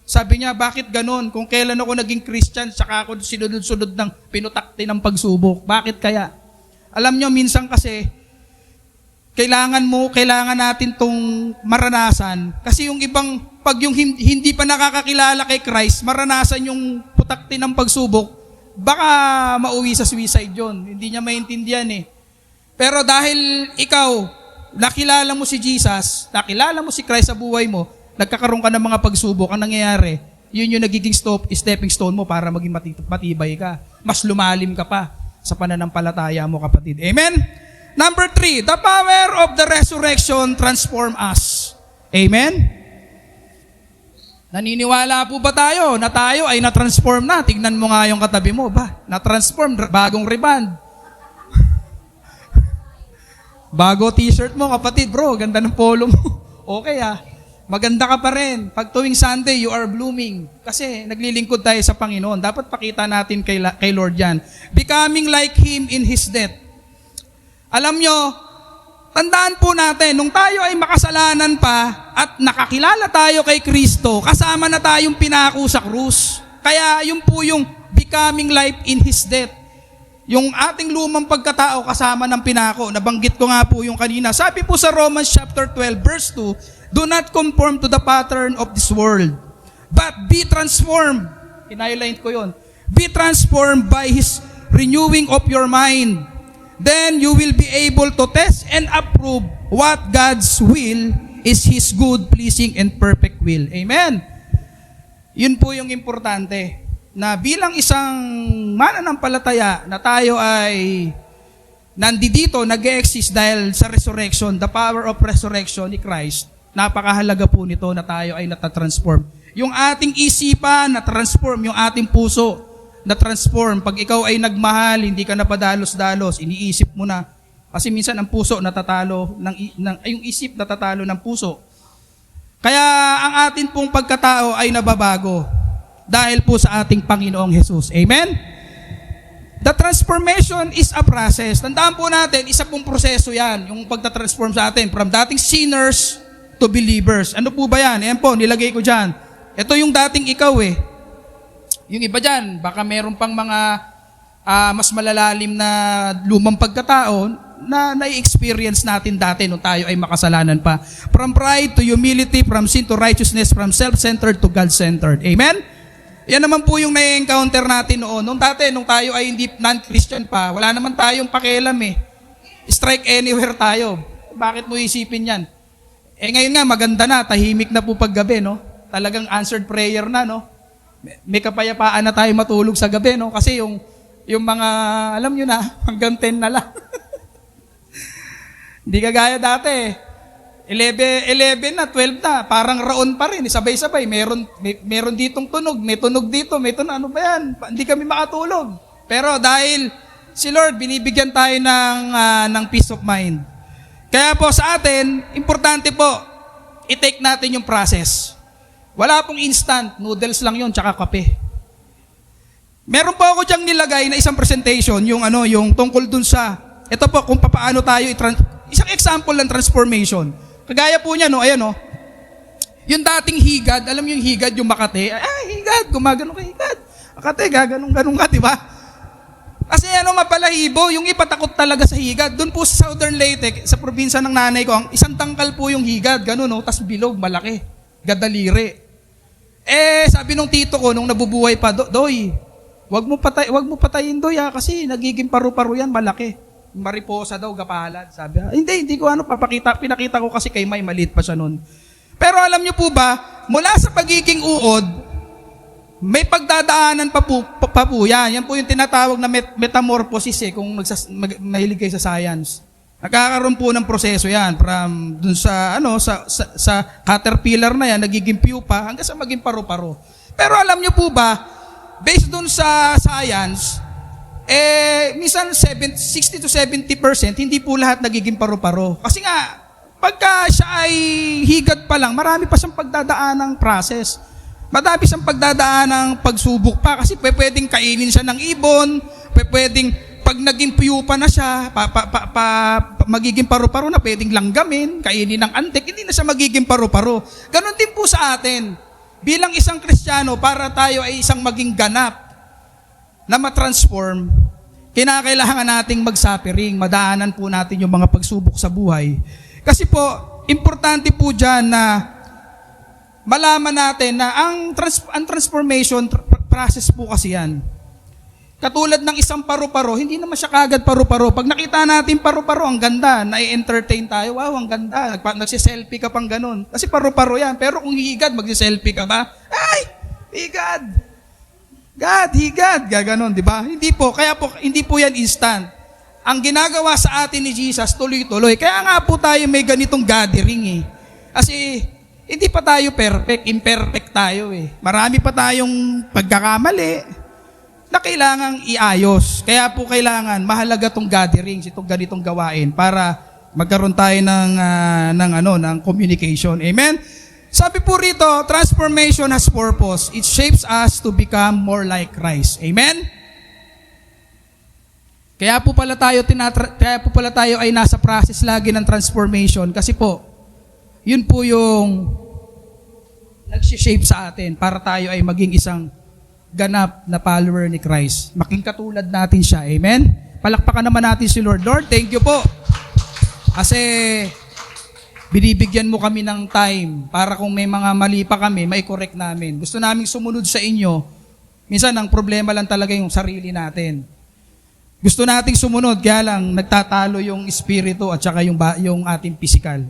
sabi niya, bakit ganon? Kung kailan ako naging Christian, saka ako sinunod-sunod ng pinutakti ng pagsubok. Bakit kaya? Alam nyo, minsan kasi, kailangan natin tong maranasan. Kasi yung ibang, pag yung hindi pa nakakakilala kay Christ, maranasan yung putakti ng pagsubok, baka mauwi sa suicide yun. Hindi niya maintindihan eh. Pero dahil ikaw, nakilala mo si Jesus, nakilala mo si Christ sa buhay mo, nagkakaroon ka ng mga pagsubok, ang nangyayari, yun yung nagiging stepping stone mo para maging matibay ka. Mas lumalim ka pa sa pananampalataya mo, kapatid. Amen? Number 3, the power of the resurrection transform us. Amen? Naniniwala po ba tayo na tayo ay na-transform na? Tignan mo nga yung katabi mo. Na-transform, bagong rebound. Bago t-shirt mo, kapatid. Bro, ganda ng polo mo. Okay maganda ka pa rin. Pag tuwing Sunday, you are blooming. Kasi naglilingkod tayo sa Panginoon. Dapat pakita natin kay Lord yan. Becoming like Him in His death. Alam nyo, tandaan po natin, nung tayo ay makasalanan pa at nakakilala tayo kay Kristo, kasama na tayong pinako sa krus. Kaya yun po yung becoming life in His death. Yung ating lumang pagkatao kasama ng pinako. Nabanggit ko nga po yung kanina. Sabi po sa Romans chapter 12 verse 2, do not conform to the pattern of this world, but be transformed. Hinighlight ko yun. Be transformed by His renewing of your mind. Then you will be able to test and approve what God's will is His good, pleasing, and perfect will. Amen? Yun po yung importante. Na bilang isang mananampalataya na tayo ay nandito, nag-exist dahil sa resurrection, the power of resurrection ni Christ, Napakahalaga po nito na tayo ay natatransform. Yung ating isipan na-transform, yung ating puso na-transform. Pag ikaw ay nagmahal, hindi ka napadalos-dalos, iniisip mo na. Kasi minsan ang puso natatalo, yung isip natatalo ng puso. Kaya ang atin pong pagkatao ay nababago dahil po sa ating Panginoong Jesus. Amen? The transformation is a process. Tandaan po natin, isa pong proseso yan, yung pagtatransform sa atin from dating sinners to believers. Ano po ba yan? Ayan po, nilagay ko dyan. Ito yung dating ikaw eh. Yung iba dyan, baka meron pang mga mas malalalim na lumang pagkatao na nai-experience natin dati nung tayo ay makasalanan pa. From pride to humility, from sin to righteousness, from self-centered to God-centered. Amen? Yan naman po yung na-encounter natin noon. Nung tayo ay hindi non-Christian pa, wala naman tayong pakialam eh. Strike anywhere tayo. Bakit mo isipin yan? Ngayon nga, maganda na, tahimik na po paggabi, no? Talagang answered prayer na, no? May kapayapaan na tayo matulog sa gabi, no? Kasi yung mga, alam nyo na, hanggang 10 na lang. Hindi kagaya dati. 11 na, 12 na, parang raon pa rin, sabay-sabay. Meron ditong tunog, may tunog dito, may tunog, ano ba yan? Hindi kami makatulog. Pero dahil si Lord, binibigyan tayo ng peace of mind. Kaya po sa atin, importante po, i-take natin yung process. Wala pong instant, noodles lang yun, tsaka kape. Meron po ako diyang nilagay na isang presentation, yung tungkol dun sa, ito po kung paano tayo, isang example ng transformation. Kagaya po niya, ayan yung dating higad, alam yung higad, yung Makati, higad, gumagano ka higad. Makati, gaganong-ganong ka, di ba? Kasi mapalahibo, yung ipatakot talaga sa higad. Doon po sa Southern Leyte, sa probinsya ng nanay ko, ang isang tangkal po yung higad, tas bilog, malaki, gadaliri. Sabi nung tito ko, nung nabubuhay pa, Doy, wag mo patayin, Doy, kasi nagiging paru-paro yan, malaki. Mariposa daw, gapalad. Sabi, hindi ko pinakita ko kasi kay May, maliit pa siya nun. Pero alam niyo po ba, mula sa pagiging uod, may pagdadaanan pa po yan. Yan po yung tinatawag na metamorphosis kung mahilig kayo sa science. Nagkakaroon po ng proseso yan from dun sa caterpillar na yan, nagiging pupa hanggang sa maging paru-paro. Pero alam niyo po ba, based dun sa science, minsan 60 to 70% hindi po lahat nagiging paru-paro. Kasi nga, pagka siya ay higad pa lang, marami pa siyang pagdadaan ng process. Madami siyang pagdadaan ng pagsubok pa kasi pwedeng kainin siya ng ibon, pwedeng pag naging puyupa na siya, magiging paru-paro na, pwedeng langgamin, kainin ng antik, hindi na siya magiging paru-paro. Ganon din po sa atin. Bilang isang Kristiyano, para tayo ay isang maging ganap na matransform, kinakailangan nating mag-suffering, madaanan po natin yung mga pagsubok sa buhay. Kasi po, importante po dyan na malaman natin na ang transformation process po kasi yan. Katulad ng isang paru-paro, hindi naman siya kagad paru-paro. Pag nakita natin paru-paro, ang ganda, nai-entertain tayo, wow, ang ganda, nagsiselfie ka pang ganun. Kasi paru-paro yan, pero kung higad, magsiselfie ka ba? Ay, higad! Higad, gaganon, di ba? Hindi po, kaya po, hindi po yan instant. Ang ginagawa sa atin ni Jesus, tuloy-tuloy. Kaya nga po tayo may ganitong gathering Kasi, hindi pa tayo perfect, imperfect tayo Marami pa tayong pagkakamali na kailangang iayos. Kaya po kailangan, mahalaga tong gatherings, itong ganitong gawain para magkaroon tayo ng communication. Amen? Sabi po rito, transformation has purpose. It shapes us to become more like Christ. Amen? Kaya po pala tayo ay nasa process lagi ng transformation kasi po, yun po yung nag-shape sa atin para tayo ay maging isang ganap na follower ni Christ. Maging katulad natin siya. Amen? Palakpakan naman natin si Lord. Lord, thank you po. Kasi binibigyan mo kami ng time para kung may mga mali pa kami, may correct namin. Gusto naming sumunod sa inyo. Minsan, ang problema lang talaga yung sarili natin. Gusto nating sumunod, kaya lang nagtatalo yung espiritu at saka yung ating physical.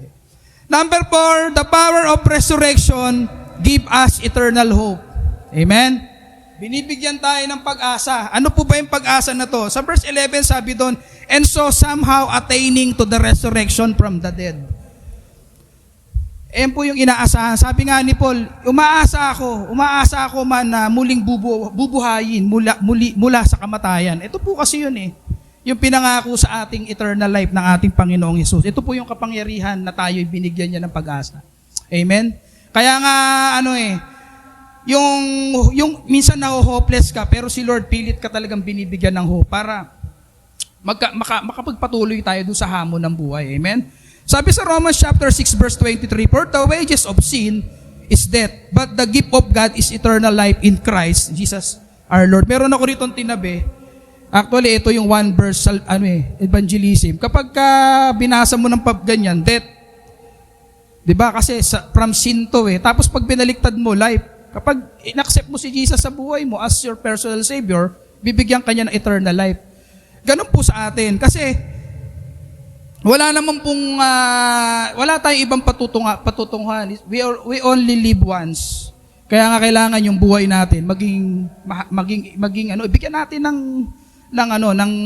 Number 4, the power of resurrection give us eternal hope. Amen? Binibigyan tayo ng pag-asa. Ano po ba yung pag-asa na to? Sa verse 11 sabi doon, and so somehow attaining to the resurrection from the dead. Ayan po yung inaasahan. Sabi nga ni Paul, umaasa ako man na muling bubuhayin mula sa kamatayan. Ito po kasi yun yung pinangako sa ating eternal life ng ating Panginoong Hesus. Ito po yung kapangyarihan na tayo'y binigyan niya ng pag-asa. Amen? Kaya nga, yung minsan na-hopeless ka, pero si Lord pilit ka talagang binibigyan ng hope para makapagpatuloy tayo doon sa hamon ng buhay. Amen? Sabi sa Romans chapter 6 verse 23, "For the wages of sin is death, but the gift of God is eternal life in Christ Jesus our Lord." Meron ako rito tinabi. Actually, ito yung one verse evangelism. Kapag binasa mo ng ganyan, death. 'Di ba? Kasi from sin to Tapos pag binaliktad mo, life. Kapag inaccept mo si Jesus sa buhay mo as your personal savior, bibigyan ka niya ng eternal life. Ganun po sa atin. Kasi wala tayong ibang patutunguhan. We only live once. Kaya nga kailangan yung buhay natin maging bigyan natin ng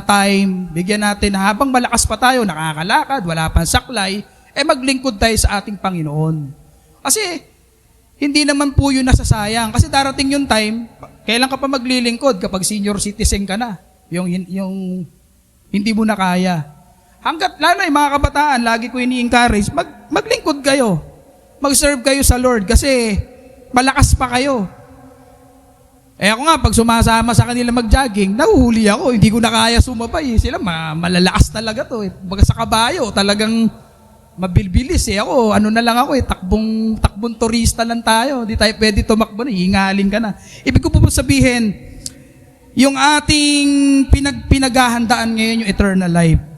time, bigyan natin habang malakas pa tayo, nakakalakad, wala pang saklay, maglingkod tayo sa ating Panginoon. Kasi hindi naman po yun nasasayang. Kasi darating yung time, kailan ka pa maglilingkod kapag senior citizen ka na? Yung hindi mo na kaya. Hanggat, lalo yung mga kabataan, lagi ko ini-encourage, maglingkod kayo. Mag-serve kayo sa Lord kasi malakas pa kayo. Ako nga, pag sumasama sa kanila mag-jogging, nahuhuli ako, hindi ko na kaya sumabay. Sila, malalakas talaga to. Baga sa kabayo, talagang mabilbilis Ako, na lang ako takbong turista lang tayo. Hindi tayo pwede tumakbo na, hingalin ka na. Ibig ko po sabihin, yung ating pinaghahandaan ngayon yung eternal life.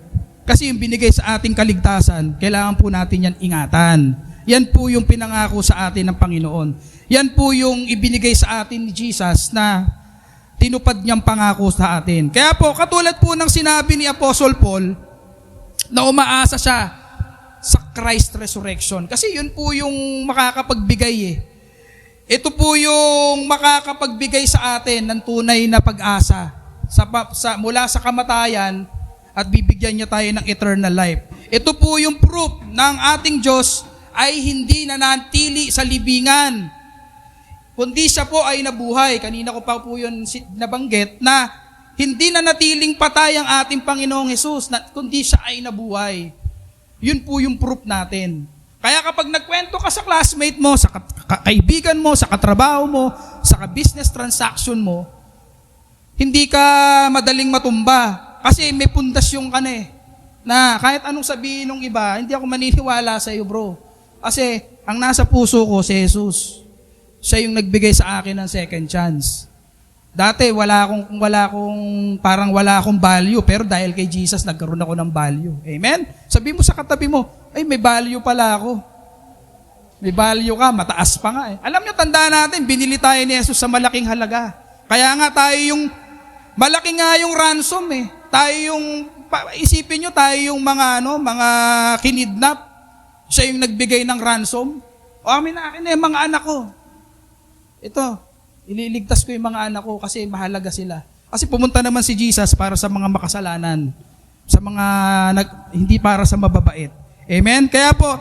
Kasi yung binigay sa ating kaligtasan, kailangan po natin yan ingatan. Yan po yung pinangako sa atin ng Panginoon. Yan po yung ibinigay sa atin ni Jesus na tinupad niyang pangako sa atin. Kaya po, katulad po ng sinabi ni Apostle Paul, na umaasa siya sa Christ resurrection. Kasi yun po yung makakapagbigay Ito po yung makakapagbigay sa atin ng tunay na pag-asa mula sa kamatayan at bibigyan niya tayo ng eternal life. Ito po yung proof ng ating Diyos ay hindi nanatili sa libingan, kundi siya po ay nabuhay. Kanina ko pa po yun nabanggit na hindi nanatiling patay ang ating Panginoong Hesus, kundi siya ay nabuhay. Yun po yung proof natin. Kaya kapag nagkwento ka sa classmate mo, sa kaibigan mo, sa katrabaho mo, sa business transaction mo, hindi ka madaling matumba. Kasi may pundasyon ka na kahit anong sabihin ng iba, hindi ako maniniwala sa iyo, bro. Kasi ang nasa puso ko si Jesus. Siya yung nagbigay sa akin ng second chance. Dati wala akong value, pero dahil kay Jesus nagkaroon ako ng value. Amen? Sabi mo sa katabi mo, may value pala ako. May value ka, mataas pa nga Alam niyo, tandaan natin, binili tayo ni Jesus sa malaking halaga. Kaya nga tayo malaki nga yung ransom isipin nyo tayo yung mga kinidnap. Siya yung nagbigay ng ransom. Amin na akin mga anak ko. Ito, ililigtas ko yung mga anak ko kasi mahalaga sila. Kasi pumunta naman si Jesus para sa mga makasalanan. Sa mga hindi para sa mababait. Amen? Kaya po,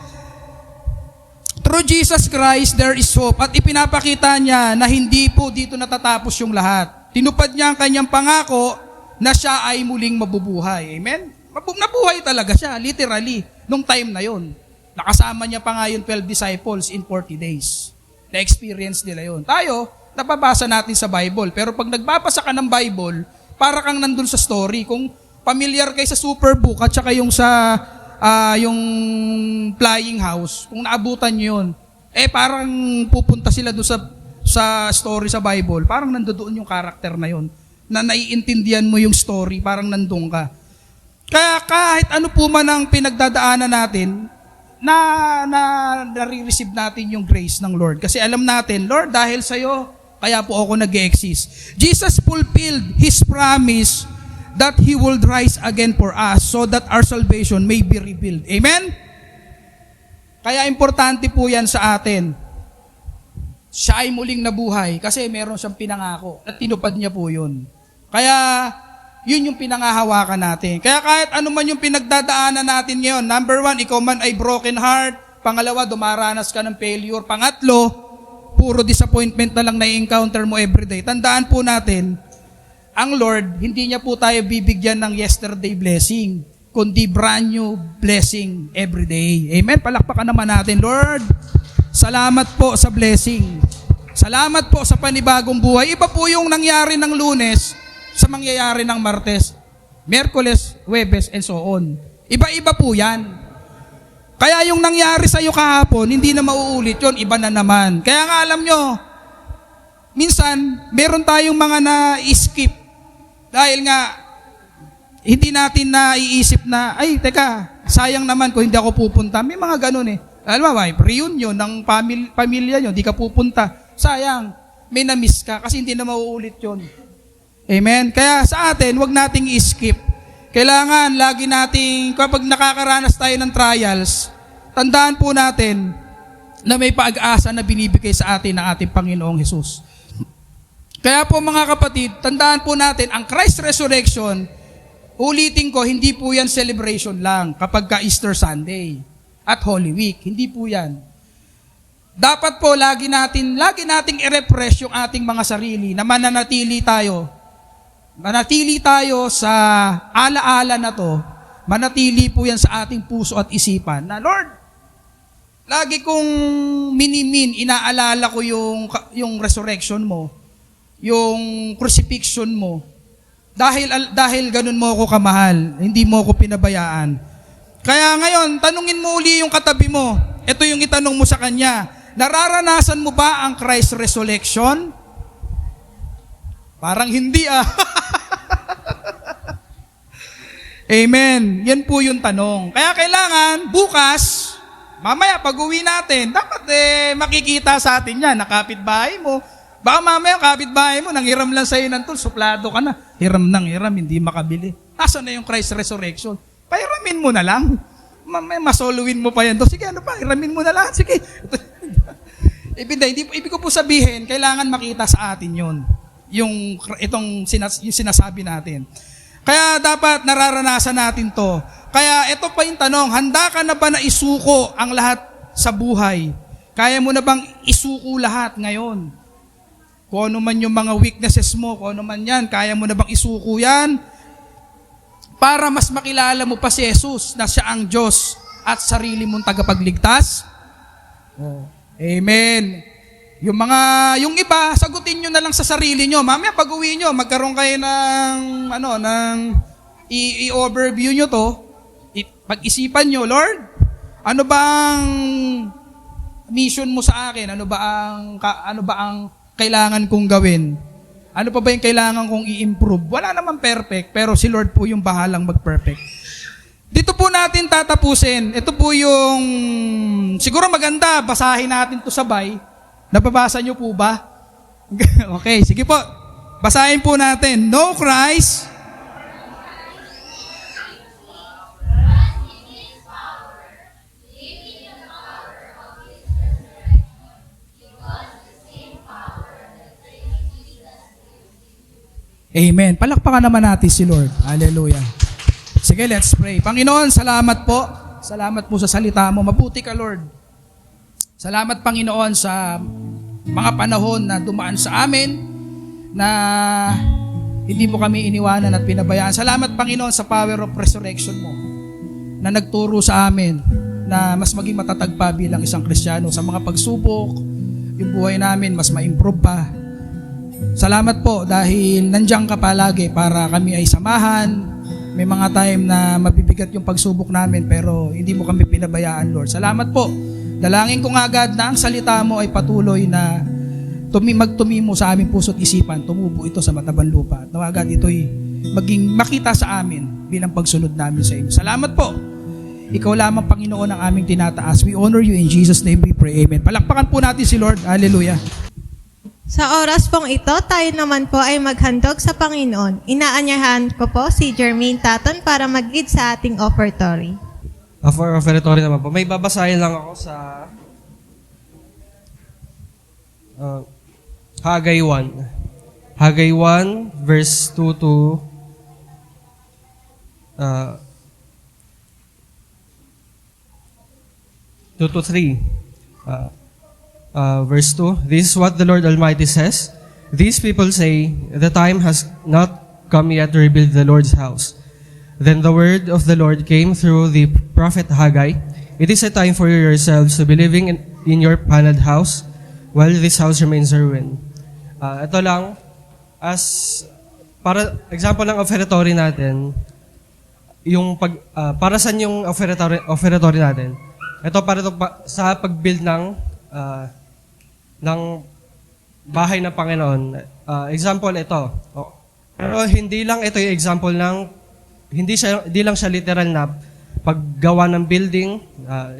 through Jesus Christ, there is hope. At ipinapakita niya na hindi po dito natatapos yung lahat. Tinupad niya ang kanyang pangako na siya ay muling mabubuhay. Amen? Nabuhay talaga siya, literally, nung time na yon. Nakasama niya pa nga yung 12 disciples in 40 days. Na-experience nila yon. Tayo, napabasa natin sa Bible. Pero pag nagbabasa ka ng Bible, para kang nandun sa story. Kung familiar kayo sa Superbook at saka yung sa yung Flying House, kung naabutan nyo yun, parang pupunta sila doon sa story sa Bible, parang nandoon yung karakter na yon, na naiintindihan mo yung story, parang nandun ka. Kaya kahit ano po man ang pinagdadaanan natin, nare-receive natin yung grace ng Lord. Kasi alam natin, Lord, dahil sa'yo, kaya po ako nag-exist. Jesus fulfilled His promise that He will rise again for us so that our salvation may be revealed. Amen? Kaya importante po yan sa atin. Siya ay muling nabuhay kasi meron siyang pinangako at tinupad niya po yun. Kaya yun yung pinangahawakan natin. Kaya kahit ano man yung pinagdadaanan natin ngayon, number 1, ikaw man ay broken heart, Pangalawa, dumaranas ka ng failure. Pangatlo, puro disappointment na lang na-encounter mo everyday. Tandaan po natin, ang Lord, hindi niya po tayo bibigyan ng yesterday blessing, kundi brand new blessing everyday. Amen? Palakpakan naman natin, Lord, salamat po sa blessing. Salamat po sa panibagong buhay. Iba po yung nangyari ng Lunes sa mangyayari ng Martes, Miyerkules, Huwebes, and so on. Iba-iba po yan. Kaya yung nangyari sa iyo kahapon, hindi na mauulit yon, iba na naman. Kaya nga alam nyo, minsan, meron tayong mga na-skip. Dahil nga, hindi natin naiisip na, ay, teka, sayang naman kung hindi ako pupunta. May mga ganun eh. Alam mo, reunion ng pamilya nyo, di ka pupunta. Sayang, may na-miss ka kasi hindi na mauulit yon. Amen? Kaya sa atin, wag nating i-skip. Kailangan, lagi nating, kapag nakakaranas tayo ng trials, tandaan po natin na may pag-asa na binibigay sa atin ng ating Panginoong Hesus. Kaya po mga kapatid, tandaan po natin, ang Christ Resurrection, ulitin ko, hindi po yan celebration lang kapag ka Easter Sunday at Holy Week. Hindi po yan. Dapat po lagi nating i-refresh yung ating mga sarili na mananatili tayo sa alaala na to, manatili po yan sa ating puso at isipan na, Lord, lagi kong inaalala ko yung resurrection mo, yung crucifixion mo, dahil ganun mo ako kamahal, hindi mo ako pinabayaan. Kaya ngayon, tanungin mo uli yung katabi mo. Ito yung itanong mo sa kanya. Nararanasan mo ba ang Christ Resurrection? Parang hindi Amen. Yan po yung tanong. Kaya kailangan, bukas, mamaya pag-uwi natin, dapat makikita sa atin yan, nakapitbahay mo. Baka mamaya kapitbahay mo, nanghiram lang sa'yo ng tool, suplado ka na. Hiram, hindi makabili. Nasaan na yung Christ Resurrection? Pahiramin mo na lang. Mamaya masoluin mo pa yan. Sige, hiramin mo na lang. Sige. Ibig ko po sabihin, kailangan makita sa atin yun. Yung sinasabi natin. Kaya dapat nararanasan natin to. Kaya ito pa yung tanong, handa ka na ba na isuko ang lahat sa buhay? Kaya mo na bang isuko lahat ngayon? Kung ano man yung mga weaknesses mo, kung ano man yan, kaya mo na bang isuko yan? Para mas makilala mo pa si Jesus na siya ang Diyos at sarili mong tagapagligtas? Oh. Amen. Yung iba, sagutin nyo na lang sa sarili nyo. Mamaya pag-uwi nyo, magkaroon kayo ng i-overview nyo to. Pag-isipan nyo, Lord, ano bang mission mo sa akin? Ano ba ang kailangan kong gawin? Ano pa ba yung kailangan kong i-improve? Wala naman perfect, pero si Lord po yung bahalang mag-perfect. Dito po natin tatapusin. Ito po yung, siguro maganda, basahin natin to sabay. Nababasa nyo po ba? Okay, sige po. Basahin po natin. No Christ. Amen. Palakpakan naman natin si Lord. Hallelujah. Sige, let's pray. Panginoon, salamat po. Salamat po sa salita mo. Mabuti ka, Lord. Salamat, Panginoon, sa mga panahon na dumaan sa amin na hindi mo kami iniwanan at pinabayaan. Salamat, Panginoon, sa power of resurrection mo na nagturo sa amin na mas maging matatag pa bilang isang Kristiyano sa mga pagsubok, yung buhay namin mas ma-improve pa. Salamat po dahil nandiyan ka palagi para kami ay samahan. May mga time na mabibigat yung pagsubok namin pero hindi mo kami pinabayaan, Lord. Salamat po. Dalangin ko nga agad na ang salita mo ay patuloy na magtumimo sa aming puso't isipan. Tumubo ito sa matabang lupa. At agad ito'y maging makita sa amin bilang pagsunod namin sa inyo. Salamat po. Ikaw lamang, Panginoon, ang aming tinataas. We honor you in Jesus' name we pray. Amen. Palakpakan po natin si Lord. Hallelujah. Sa oras pong ito, tayo naman po ay maghandog sa Panginoon. Inaanyahan ko po si Jermaine Taton para mag-lead sa ating offertory. For offertory naman po. May babasahin lang ako sa Hagay 1. Hagay 1, verse 2 to 3. 2 to 3. Verse 2, this is what the Lord Almighty says. These people say, the time has not come yet to rebuild the Lord's house. Then the word of the Lord came through the prophet Haggai. It is a time for you yourselves to be living in your paneled house while this house remains a ruin. Ito lang, para example ng offertory natin, yung para saan yung offertory natin? Ito para sa pag-build ng bahay ng Panginoon. Example ito. Pero hindi lang ito yung example ng hindi lang siya literal na paggawa ng building.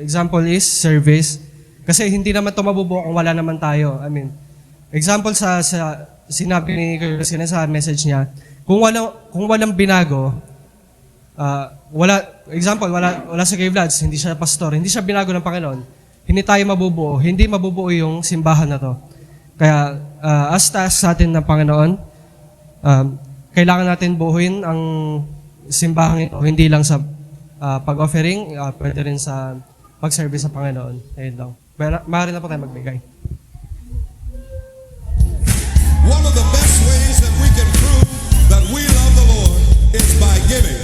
Example is service. Kasi hindi naman ito mabubuo kung wala naman tayo. I mean, example sa sinabi ni Christina sa message niya, kung walang binago, wala si Kay Vlads, hindi siya pastor, hindi siya binago ng Panginoon, hindi tayo mabubuo, hindi mabubuo yung simbahan na to. Kaya, as task sa atin ng Panginoon, kailangan natin buuin ang simbahan ito, hindi lang sa pag-offering, pwede rin sa pag-service sa Panginoon. Ayun lang. Maaari na po tayo magbigay. One of the best ways that we can prove that we love the Lord is by giving.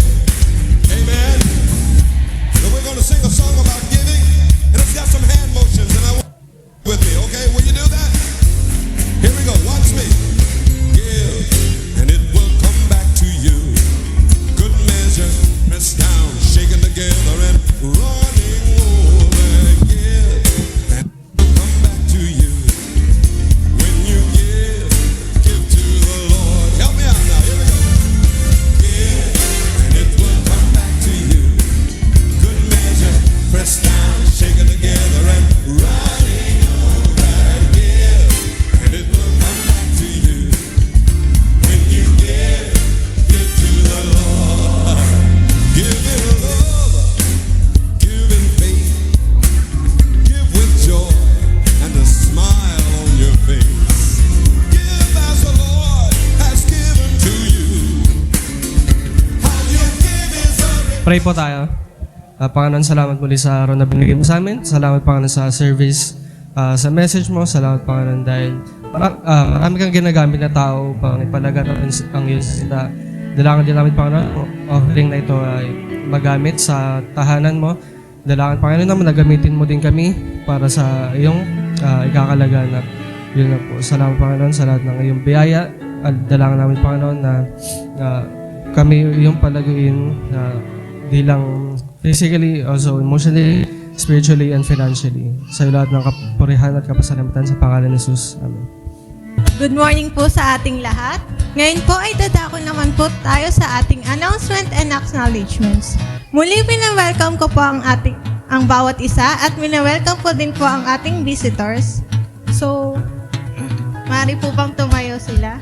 Amen. So we're going to sing a song about giving, and it's got some hand motions, and I want you with me, okay? Will you do that? Here we go. Watch me. Give, and it will come back to you. Good measure, pressed down, shaken together, and running over. Give, and it will come back to you. When you give to the Lord. Help me out now. Here we go. Give, and it will come back to you. Good measure, pressed down, shaken together, and running over. Give, and it will come back to you. When you give to the Lord. Give in love, give in faith, give with joy, and a smile on your face. Give as the Lord has given to you. How you give is a Pray po tayo. Panginoon, salamat muli sa araw na binigay mo sa amin. Salamat, Panginoon, sa service, sa message mo. Salamat, Panginoon, dahil marami kang ginagamit na tao pang ipalagan ang iyong salita. Dalangin din namin, Panginoon, offering na ito ay magamit sa tahanan mo. Dalangin, Panginoon, naman nagamitin mo din kami para sa iyong ikakalaganap. Yun na po. Salamat, Panginoon, sa lahat ng iyong biyaya. At dalangin namin, Panginoon, na kami iyong palaguin di lang physically, also emotionally, spiritually, and financially. Sa iyo lahat ng kapurihan at kapasalamatan sa pangalan ni Jesus. Amen. Good morning po sa ating lahat. Ngayon po ay dadako naman po tayo sa ating announcement and acknowledgements. Muli welcome ko po ang bawat isa at welcome ko din po ang ating visitors. So, maaari po bang tumayo sila?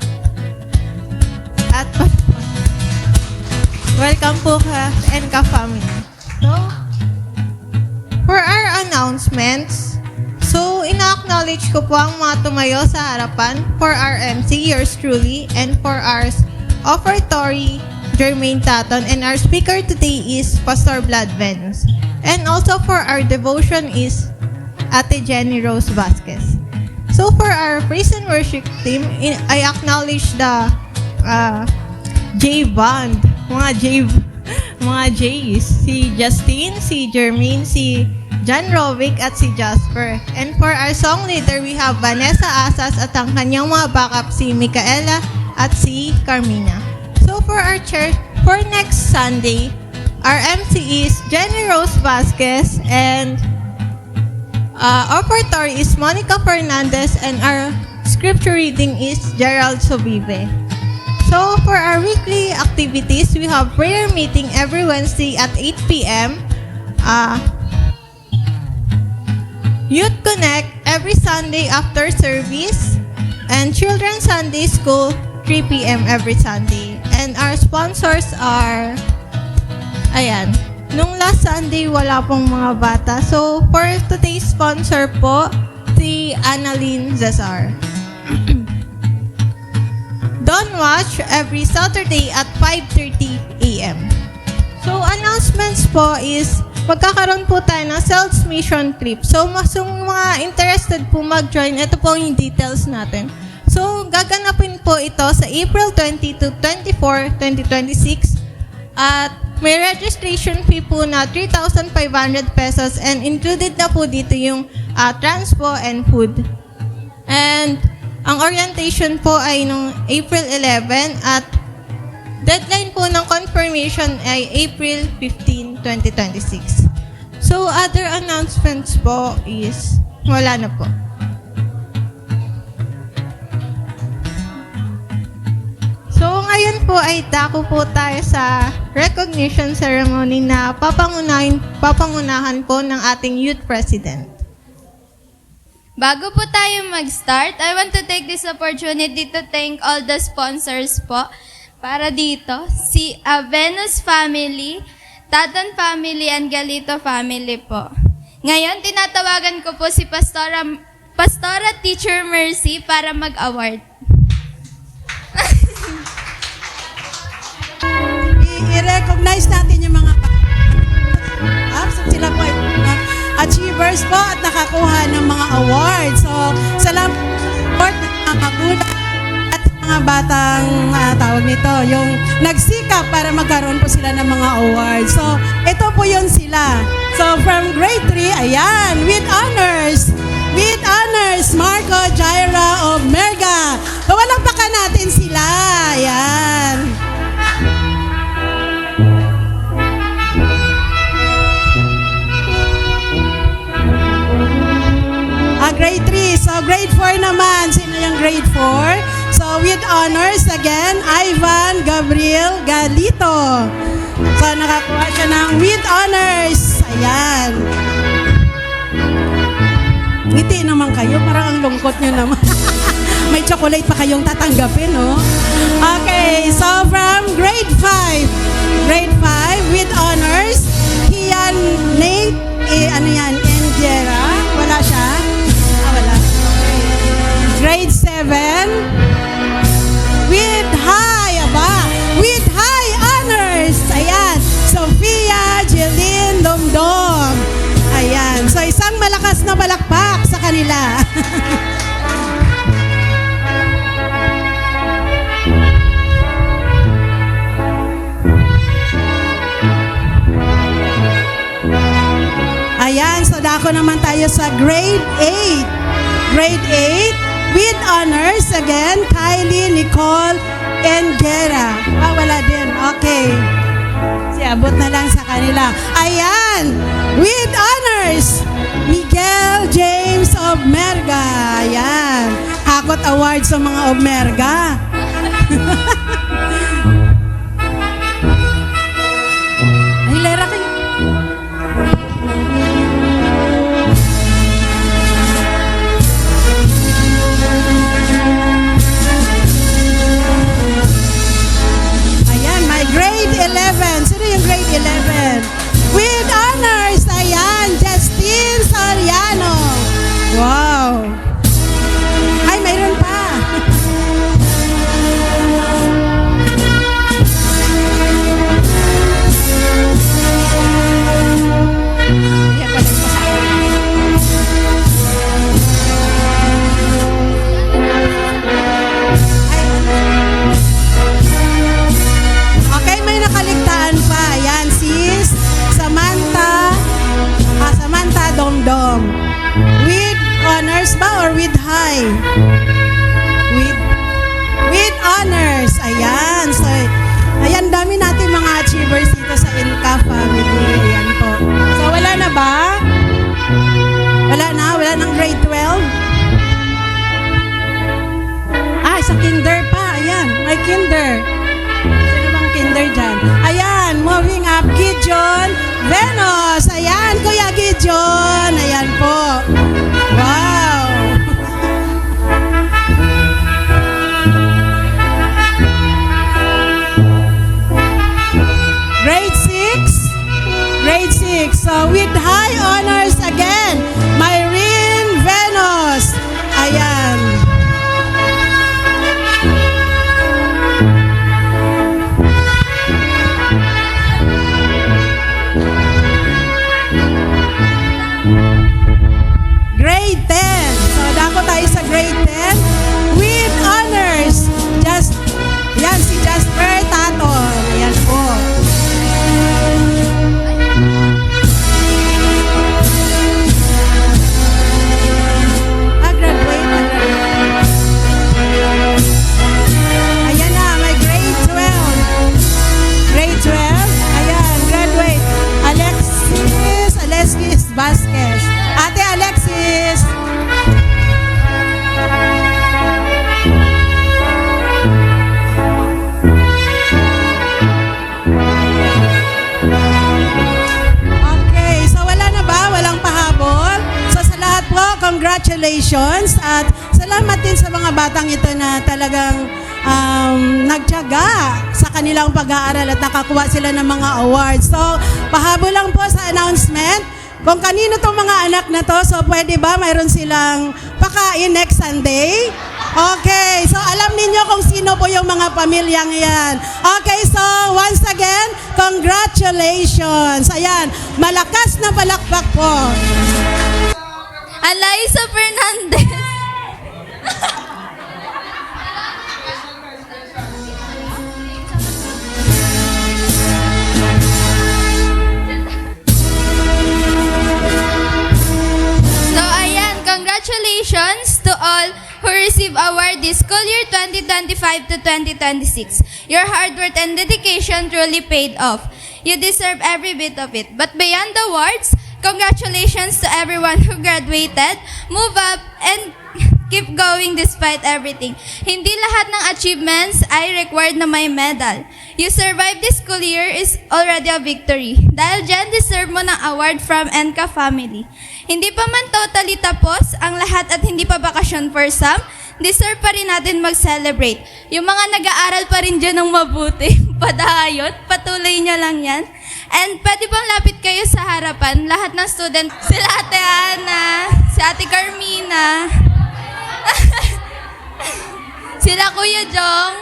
At welcome po ka and ka-family. So, for our announcements, so ina-acknowledge ko po ang mga tumayo sa harapan for our MC, yours truly, and for our offertory, Jermaine Taton, and our speaker today is Pastor Vlad Venus. And also for our devotion is Ate Jenny Rose Vasquez. So for our praise and worship team, I acknowledge the J Band, mga J's, si Justine, si Jermaine, si John Rovic at si Jasper. And for our song leader, we have Vanessa Asas at ang kanyang mga backup si Micaela at si Carmina. So for our church, for next Sunday, our MC is Jenny Rose Vasquez and offertory is Monica Fernandez and our scripture reading is Gerald Sobive. So for our weekly activities, we have prayer meeting every Wednesday at 8 p.m. Youth Connect every Sunday after service, and Children's Sunday School 3 p.m. every Sunday. And our sponsors are, ayan, nung last Sunday wala pong mga bata. So for today's sponsor po, si Annalyn Zazar. Dawn Watch every Saturday at 5:30 a.m. So announcements po is magkakaroon po tayo ng sales mission trip. So, yung mga interested po mag-join, ito po yung details natin. So, gaganapin po ito sa April 20 to 24, 2026. At may registration fee po na 3,500 pesos and included na po dito yung transpo and food. And ang orientation po ay nung April 11 at deadline po ng confirmation ay April 15, 2026. So, other announcements po is wala na po. So, ngayon po ay dako po tayo sa recognition ceremony na papangunahan po ng ating youth president. Bago po tayo mag-start, I want to take this opportunity to thank all the sponsors po para dito. Si Venus Family, Tatan Family, and Galito Family po. Ngayon, tinatawagan ko po si Pastora Teacher Mercy para mag-award. I-recognize natin yung mga sila po ay achievers po at nakakuha ng mga awards. So, salamat po ng mga magulang at mga batang tawag nito, yung nagsikap para magkaroon po sila ng mga awards. So, ito po yun sila. So, from grade 3, ayan, with honors, Marco Jaira of Merga. Pawalampakan natin sila. Ayan. Grade 3. So, grade 4 naman. Sino yung grade 4? So, with honors, again, Ivan Gabriel Galito. So, nakakuha siya ng with honors. Ayan. Ngiti naman kayo. Parang ang lungkot nyo naman. May chocolate pa kayong tatanggapin, no? Okay. So, from grade 5. Grade 5, with honors, Hian Nate, Engera. Wala siya? Grade 7, with high honors. Ayan, Sophia Jeline Domdom. Ayan, so isang malakas na palakpak sa kanila. Ayan, so dako naman tayo sa grade 8. Grade 8. With honors, again, Kylie Nicole Engera. Wala din. Okay. Abot na lang sa kanila. Ayan. With honors, Miguel James of Merga. Ayan. Hakot award sa mga of Merga. Hilera kayo. Grade 11. Sino yung grade 11? With honors, ayan, Justine Soriano. Wow. Ay, mayroon pa. Ayan pa rin pa. Nakaligtaan pa. Ayan, sis Samantha Domdom. With honors ba or with high? With honors. Ayan. So, ayan, dami natin mga achievers dito sa Inka family. Ayan po. So, wala na ba? Wala na? Wala ng grade 12? Sa kinder pa. Ayan, may kinder. Kinder dyan. Ayan, moving up, Gideon Venos. Ayan, Kuya Gideon. Ayan po. Wow. Grade 6. Grade 6. So, with high honors again, Myrene Venos. Ayan. grade 10. So, dako tayo sa grade 10 with honors. Yan, si Jasper Taton. Ayan po. Graduate. Ayan na, may grade 12. Grade 12. Ayan, graduate. Alexis Vasquez. Ate Alexis. Okay, so wala na ba? Walang pahabol? So sa lahat po, congratulations at salamat din sa mga batang ito na talagang nagtiyaga sa kanilang pag-aaral at nakakuha sila ng mga awards. So, pahabol lang po sa announcement. Kung kanino tong mga anak na to, so pwede ba mayroon silang pakain next Sunday? Okay, so alam ninyo kung sino po yung mga pamilyang yan. Okay, so once again, congratulations. Ayan, malakas na palakpak po. Alaisa Fernandez. So, ayan, congratulations to all who receive award this school year 2025 to 2026. Your hard work and dedication truly paid off. You deserve every bit of it. But beyond the awards, congratulations to everyone who graduated, move up, and keep going despite everything. Hindi lahat ng achievements ay required na may medal. You survived this school year is already a victory. Dahil dyan, deserve mo ng award from Enka family. Hindi pa man totally tapos ang lahat at hindi pa bakasyon for some, deserve pa rin natin mag-celebrate. Yung mga nag-aaral pa rin dyan ng mabuti, padayot, patuloy nyo lang yan. And pwede bang lapit kayo sa harapan, lahat ng student, sila Ate Ana, si Ate Carmina, sila Kuya Jong,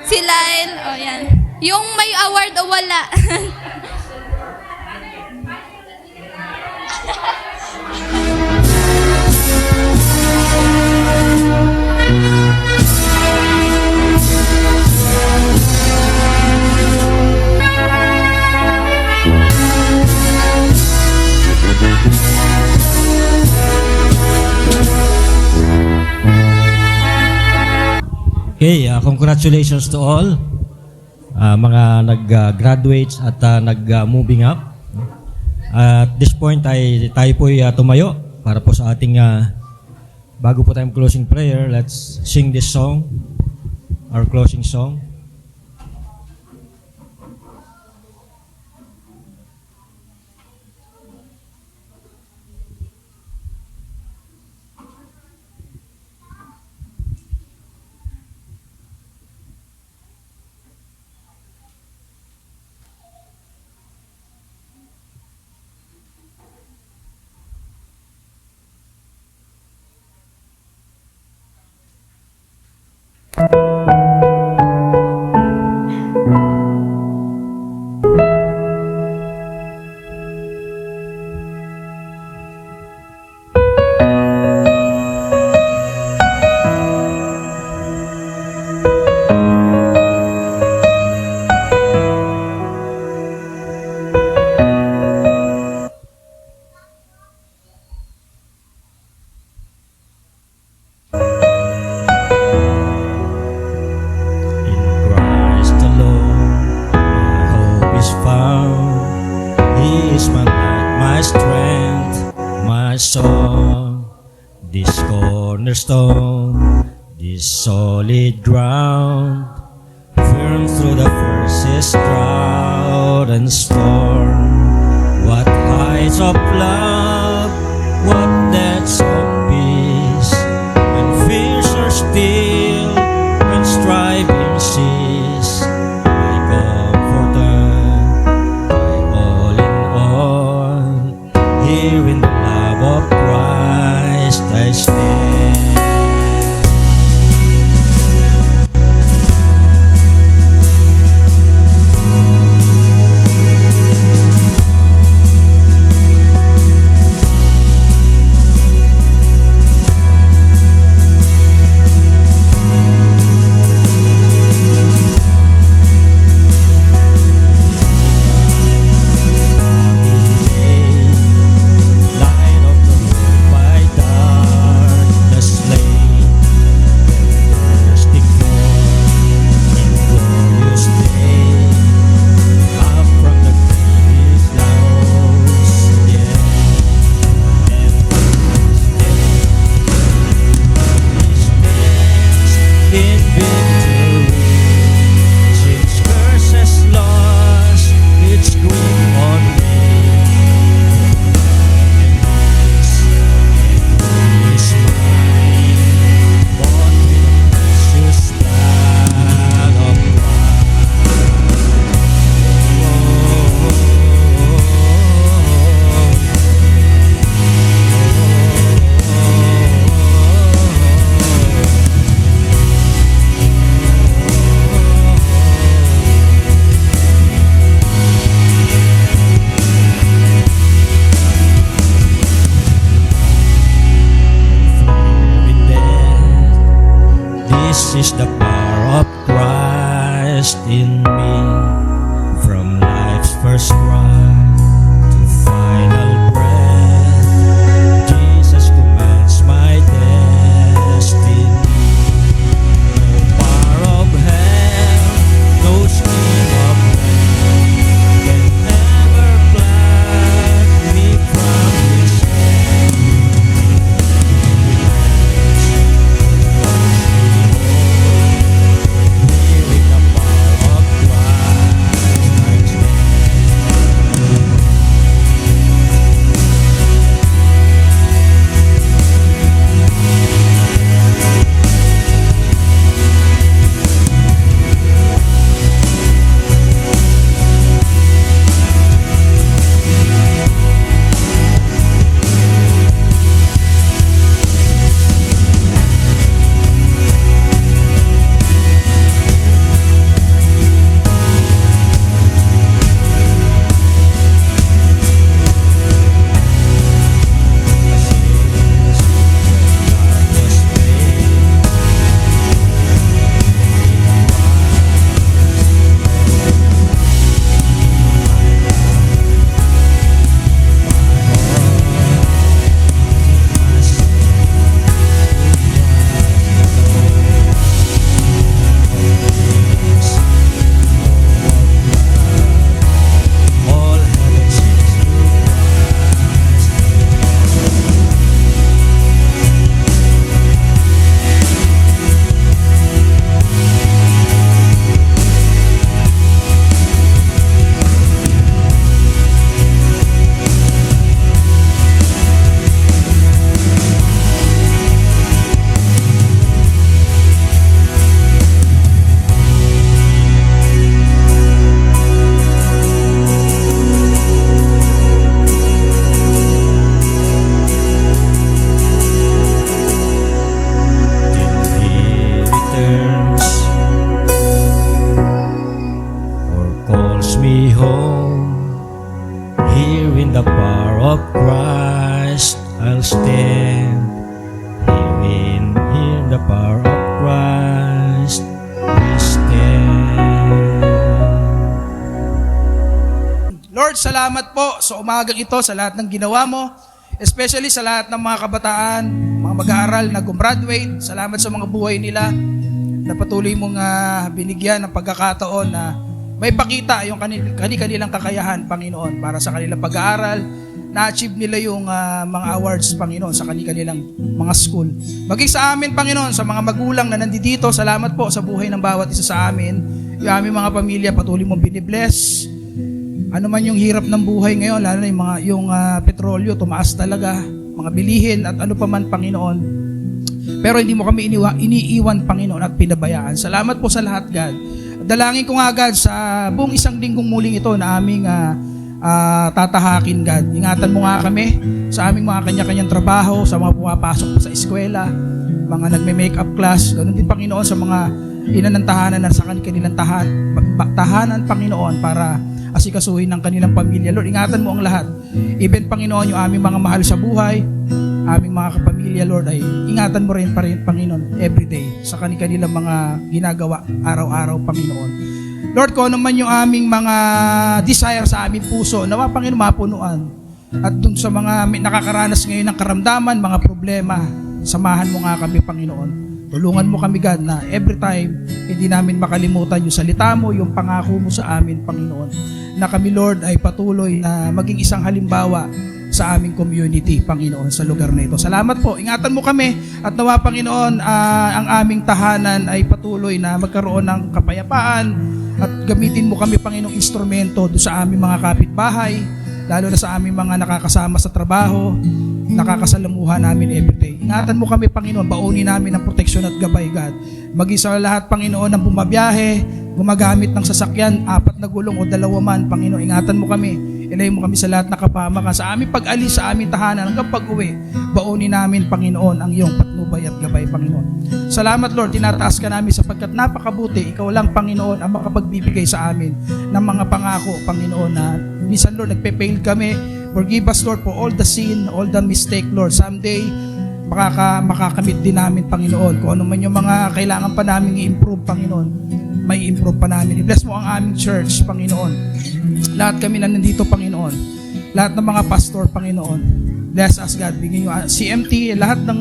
si Lyle, o yan. Yung may award o wala. Okay, congratulations to all mga nag-graduates at nag-moving up. At this point ay tayo po tumayo para po sa ating bago po tayong closing prayer. Let's sing this song, our closing song. Cornerstone, this solid ground, firm through the fiercest drought and storm. What heights of love, what depths of peace, when fears are still, when striving cease. My comforter, my all in all, here in the love of Christ I stand. is the power of Christ in me. From life's first cry to final breath, Jesus commands my destiny. No power of hell, no scheme of man can ever pluck me from His hand. Hearing the power of Christ, all heaven sings to Christ. Till He returns or calls me home, here in the power of Christ I'll stand. Here in the power of Christ we stand. Lord, salamat po sa umagang ito, sa lahat ng ginawa mo, especially sa lahat ng mga kabataan, mga mag-aaral na gumraduate. Salamat sa mga buhay nila na patuloy mong binigyan ng pagkakataon na may pakita yung kanilang kakayahan, Panginoon, para sa kanilang pag-aaral, na-achieve nila yung mga awards, Panginoon, sa kanilang mga school. Maging sa amin, Panginoon, sa mga magulang na nandito, salamat po sa buhay ng bawat isa sa amin. Yung aming mga pamilya, patuloy mong binibless. Ano man yung hirap ng buhay ngayon, lalo na yung petrolyo, tumaas talaga, mga bilihin at ano pa man, Panginoon. Pero hindi mo kami iniiwan, Panginoon, at pinabayaan. Salamat po sa lahat, God. Dalangin ko nga, God, sa buong isang linggong muling ito na aming tatahakin, God. Ingatan mo nga kami sa aming mga kanya-kanyang trabaho, sa mga pumapasok pa sa eskwela, mga nagme-makeup class, ganun din, Panginoon, sa mga inanang tahanan na sa kanilang tahanan, Panginoon, para asikasuhin ng kanilang pamilya. Lord, ingatan mo ang lahat. Even, Panginoon, yung aming mga mahal sa buhay, aming mga kapamilya, Lord, ay ingatan mo rin pa rin, Panginoon, everyday sa kanilang mga ginagawa araw-araw, Panginoon. Lord, kung ano man yung aming mga desire sa aming puso, nawa, Panginoon, mapunuan. At dun sa mga nakakaranas ngayon ng karamdaman, mga problema, samahan mo nga kami, Panginoon. Tulungan mo kami, God, na every time hindi namin makalimutan yung salita mo, yung pangako mo sa amin, Panginoon. Na kami, Lord, ay patuloy na maging isang halimbawa sa aming community, Panginoon, sa lugar na ito. Salamat po. Ingatan mo kami at nawa, Panginoon, ang aming tahanan ay patuloy na magkaroon ng kapayapaan at gamitin mo kami, Panginoong, instrumento do sa aming mga kapitbahay, lalo na sa aming mga nakakasama sa trabaho, nakakasalamuha namin everyday. Ingatan mo kami, Panginoon, baunin namin ang proteksyon at gabay, God. Maging sa lahat, Panginoon, ng bumabiyahe, gumagamit ng sasakyan, 4 na gulong o 2 man, Panginoon, ingatan mo kami. Ilay mo kami sa lahat na kapamakan, sa aming pag-alis, sa aming tahanan, hanggang pag-uwi. Baunin namin, Panginoon, ang iyong patnubay at gabay, Panginoon. Salamat, Lord, tinataas ka namin sapagkat napakabuti. Ikaw lang, Panginoon, ang makapagbibigay sa amin ng mga pangako, Panginoon, na minsan, Lord, nagpe-fail kami. Forgive us, Lord, for all the sin, all the mistake, Lord. Someday, makakamit din namin, Panginoon. Kung ano man yung mga kailangan pa namin i-improve, Panginoon, may improve pa namin. I-bless mo ang aming church, Panginoon. Lahat kami na nandito, Panginoon. Lahat ng mga pastor, Panginoon. Bless us, God. Bigyan nyo CMT, lahat ng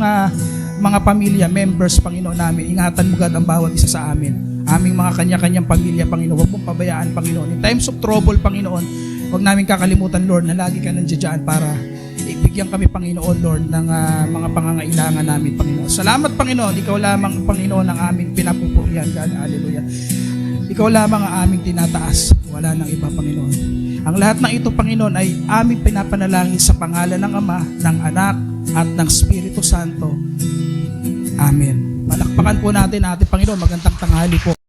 mga pamilya, members, Panginoon namin. Ingatan mo, God, ang bawat isa sa amin. Aming mga kanya-kanyang pamilya, Panginoon. Huwag mong pabayaan, Panginoon. In times of trouble, Panginoon, huwag namin kakalimutan, Lord, na lagi ka nandiyan para ibigyan kami, Panginoon, Lord, ng mga pangangailangan namin, Panginoon. Salamat, Panginoon. Ikaw lamang, Panginoon, ang aming pinapupurihan, God. Hallelujah. Ikaw lamang ang aming tinataas. Wala nang iba, Panginoon. Ang lahat ng ito, Panginoon, ay aming pinapanalangin sa pangalan ng Ama, ng Anak, at ng Espiritu Santo. Amen. Palakpakan po natin, Panginoon. Magandang tanghali po.